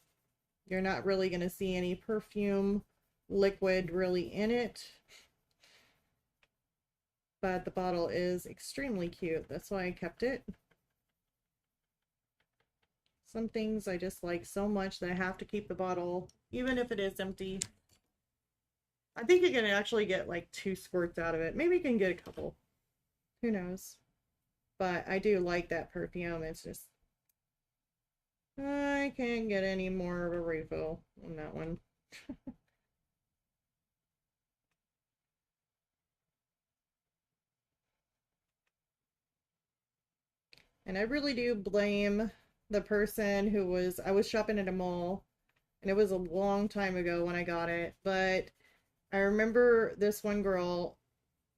you're not really going to see any perfume liquid really in it. But the bottle is extremely cute. That's why I kept it. Some things I just like so much that I have to keep the bottle, even if it is empty. I think you can actually get like 2 squirts out of it. Maybe you can get a couple. Who knows? But I do like that perfume. It's just, I can't get any more of a refill on that one. And I really do blame the person who was, I was shopping at a mall, and it was a long time ago when I got it, but I remember this one girl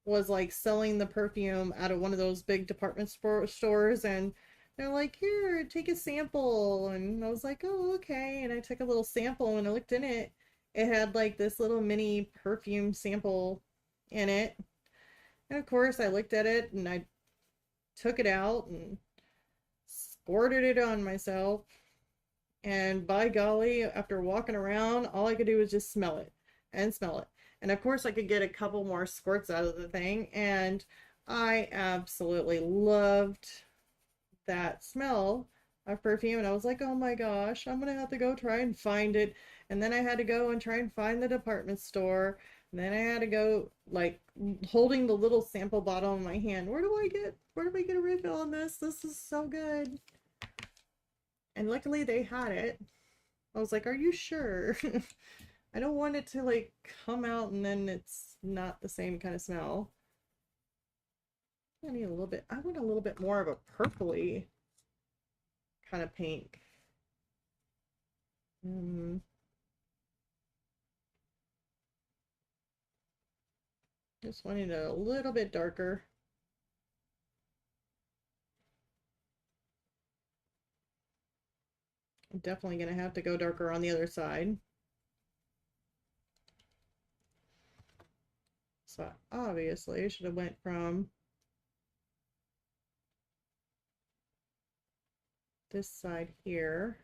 was like selling the perfume out of one of those big department stores, and they're like, here, take a sample. And I was like, oh, okay. And I took a little sample, and I looked in it. It had like this little mini perfume sample in it. And of course, I looked at it and I took it out and squirted it on myself. And by golly, after walking around, all I could do was just smell it and smell it. And of course, I could get a couple more squirts out of the thing. And I absolutely loved that smell of perfume, and I was like, oh my gosh, I'm gonna have to go try and find it. And then I had to go and try and find the department store. And then I had to go like holding the little sample bottle in my hand. Where do I get a refill on this? This is so good. And luckily they had it. I was like, are you sure? I don't want it to like come out and then it's not the same kind of smell. I want a little bit more of a purpley kind of pink. Mm, just wanting it a little bit darker. I'm definitely going to have to go darker on the other side. So obviously I should have went from this side here.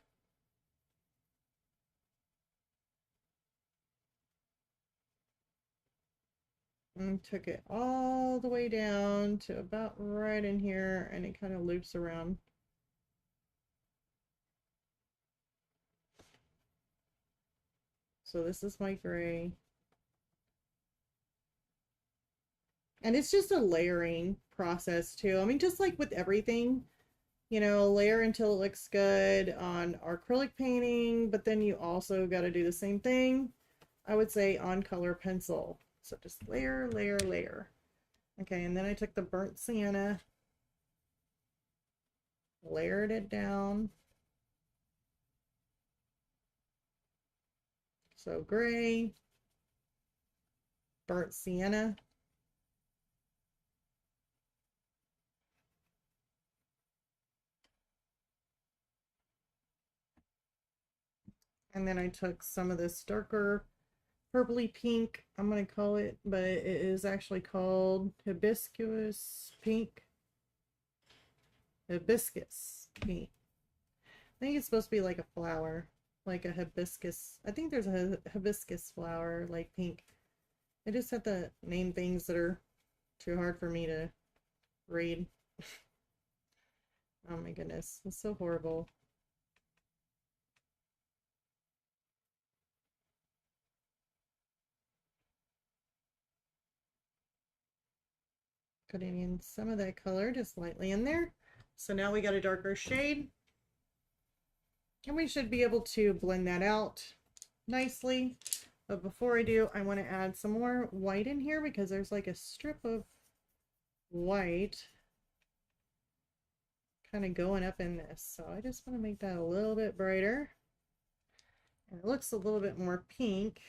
And took it all the way down to about right in here, and it kind of loops around. So this is my gray. And it's just a layering process too. I mean, just like with everything, you know, layer until it looks good on acrylic painting, but then you also got to do the same thing, I would say, on color pencil. So just layer, layer, layer. Okay, and then I took the burnt sienna, layered it down. So gray, burnt sienna, and then I took some of this darker purpley pink, I'm going to call it, but it is actually called hibiscus pink. Hibiscus pink. I think it's supposed to be like a flower, like a hibiscus. I think there's a hibiscus flower, like pink. I just have to name things that are too hard for me to read. Oh my goodness, it's so horrible. Putting in some of that color just lightly in there. So now we got a darker shade. And we should be able to blend that out nicely. But before I do, I want to add some more white in here because there's like a strip of white kind of going up in this. So I just want to make that a little bit brighter. And it looks a little bit more pink.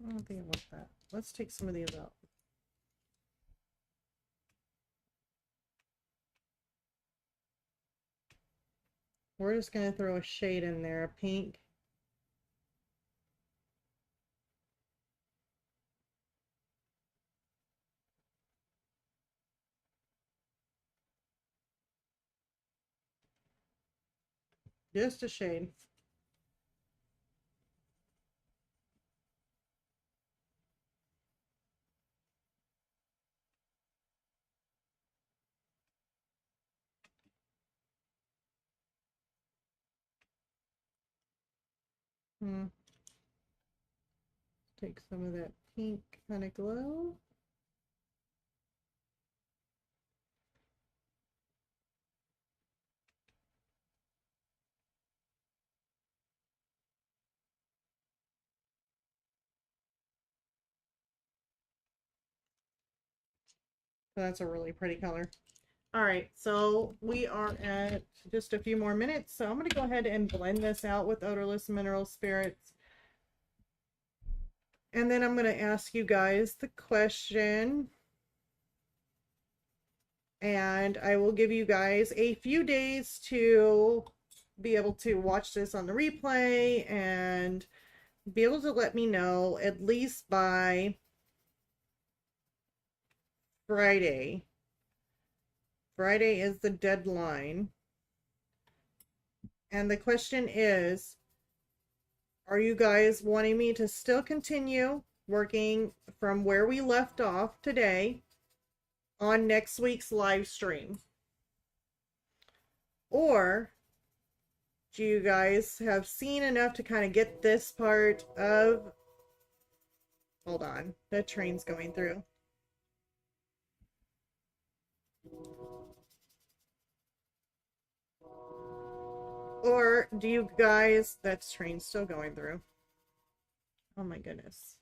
I don't think I want that. Let's take some of these out. We're just going to throw a shade in there, a pink. Just a shade. Take some of that pink kind of glow. That's a really pretty color. All right, so we are at just a few more minutes. So I'm going to go ahead and blend this out with odorless mineral spirits. And then I'm going to ask you guys the question. And I will give you guys a few days to be able to watch this on the replay and be able to let me know at least by Friday. Friday is the deadline. And the question is, are you guys wanting me to still continue working from where we left off today on next week's live stream? Or do you guys have seen enough to kind of get this part of... Hold on, the train's going through. Or do you guys... That train's still going through. Oh my goodness.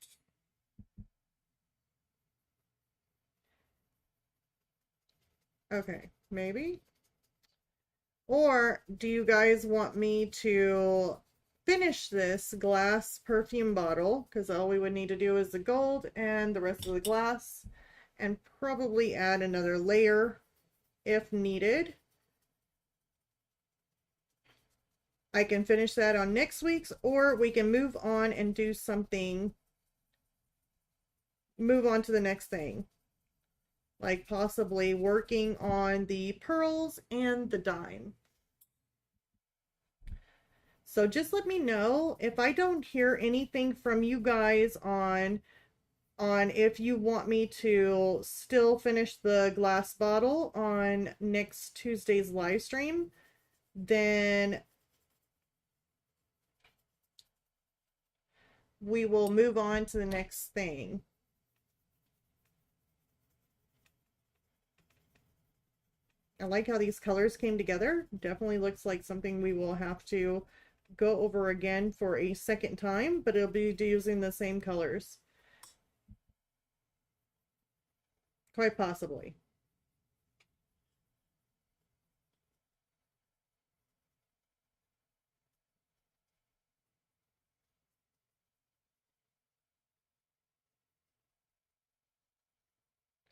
Okay, maybe? Or do you guys want me to finish this glass perfume bottle? Because all we would need to do is the gold and the rest of the glass. And probably add another layer if needed. I can finish that on next week's, or we can move on and do something. Move on to the next thing. Like possibly working on the pearls and the dime. So just let me know if I don't hear anything from you guys on if you want me to still finish the glass bottle on next Tuesday's live stream, then we will move on to the next thing. I like how these colors came together. Definitely looks like something we will have to go over again for a second time, but it'll be using the same colors. Quite possibly.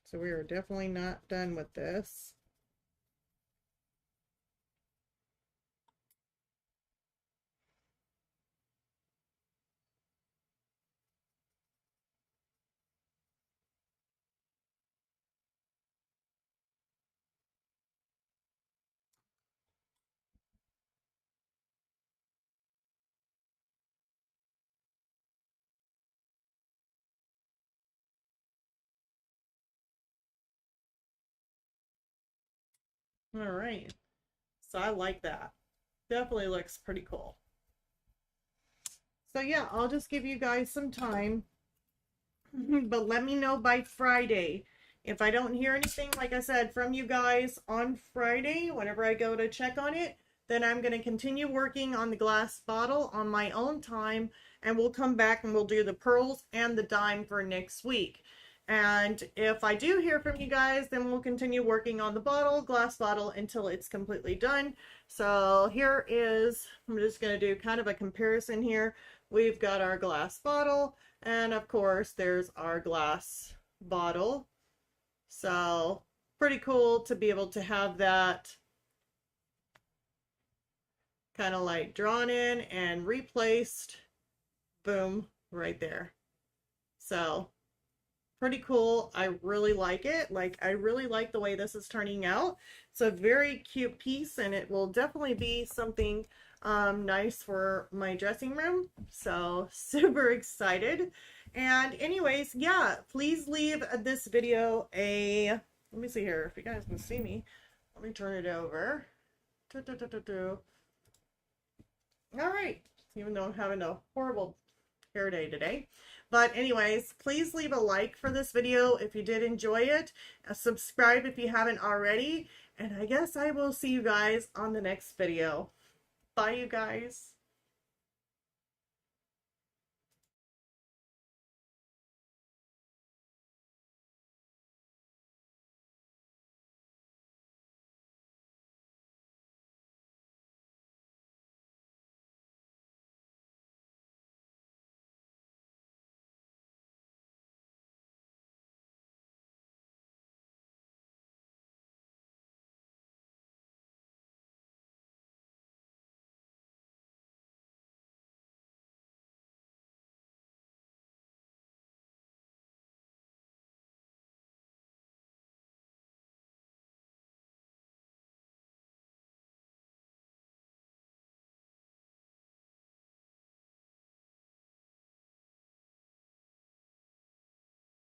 So we are definitely not done with this. All right. So I like that. Definitely looks pretty cool. So yeah, I'll just give you guys some time. But let me know by Friday. If I don't hear anything, like I said, from you guys on Friday, whenever I go to check on it, then I'm going to continue working on the glass bottle on my own time, and we'll come back and we'll do the pearls and the dime for next week. And if I do hear from you guys, then we'll continue working on the glass bottle, until it's completely done. So here is, I'm just going to do kind of a comparison here. We've got our glass bottle, and of course there's our glass bottle. So pretty cool to be able to have that kind of like drawn in and replaced. Boom, right there. So pretty cool. I really like it. Like, I really like the way this is turning out. It's a very cute piece, and it will definitely be something nice for my dressing room. So super excited. And anyways, yeah, please leave this video a, let me see here if you guys can see me. Let me turn it over. All right, even though I'm having a horrible hair day today. But anyways, please leave a like for this video if you did enjoy it. Subscribe if you haven't already. And I guess I will see you guys on the next video. Bye, you guys.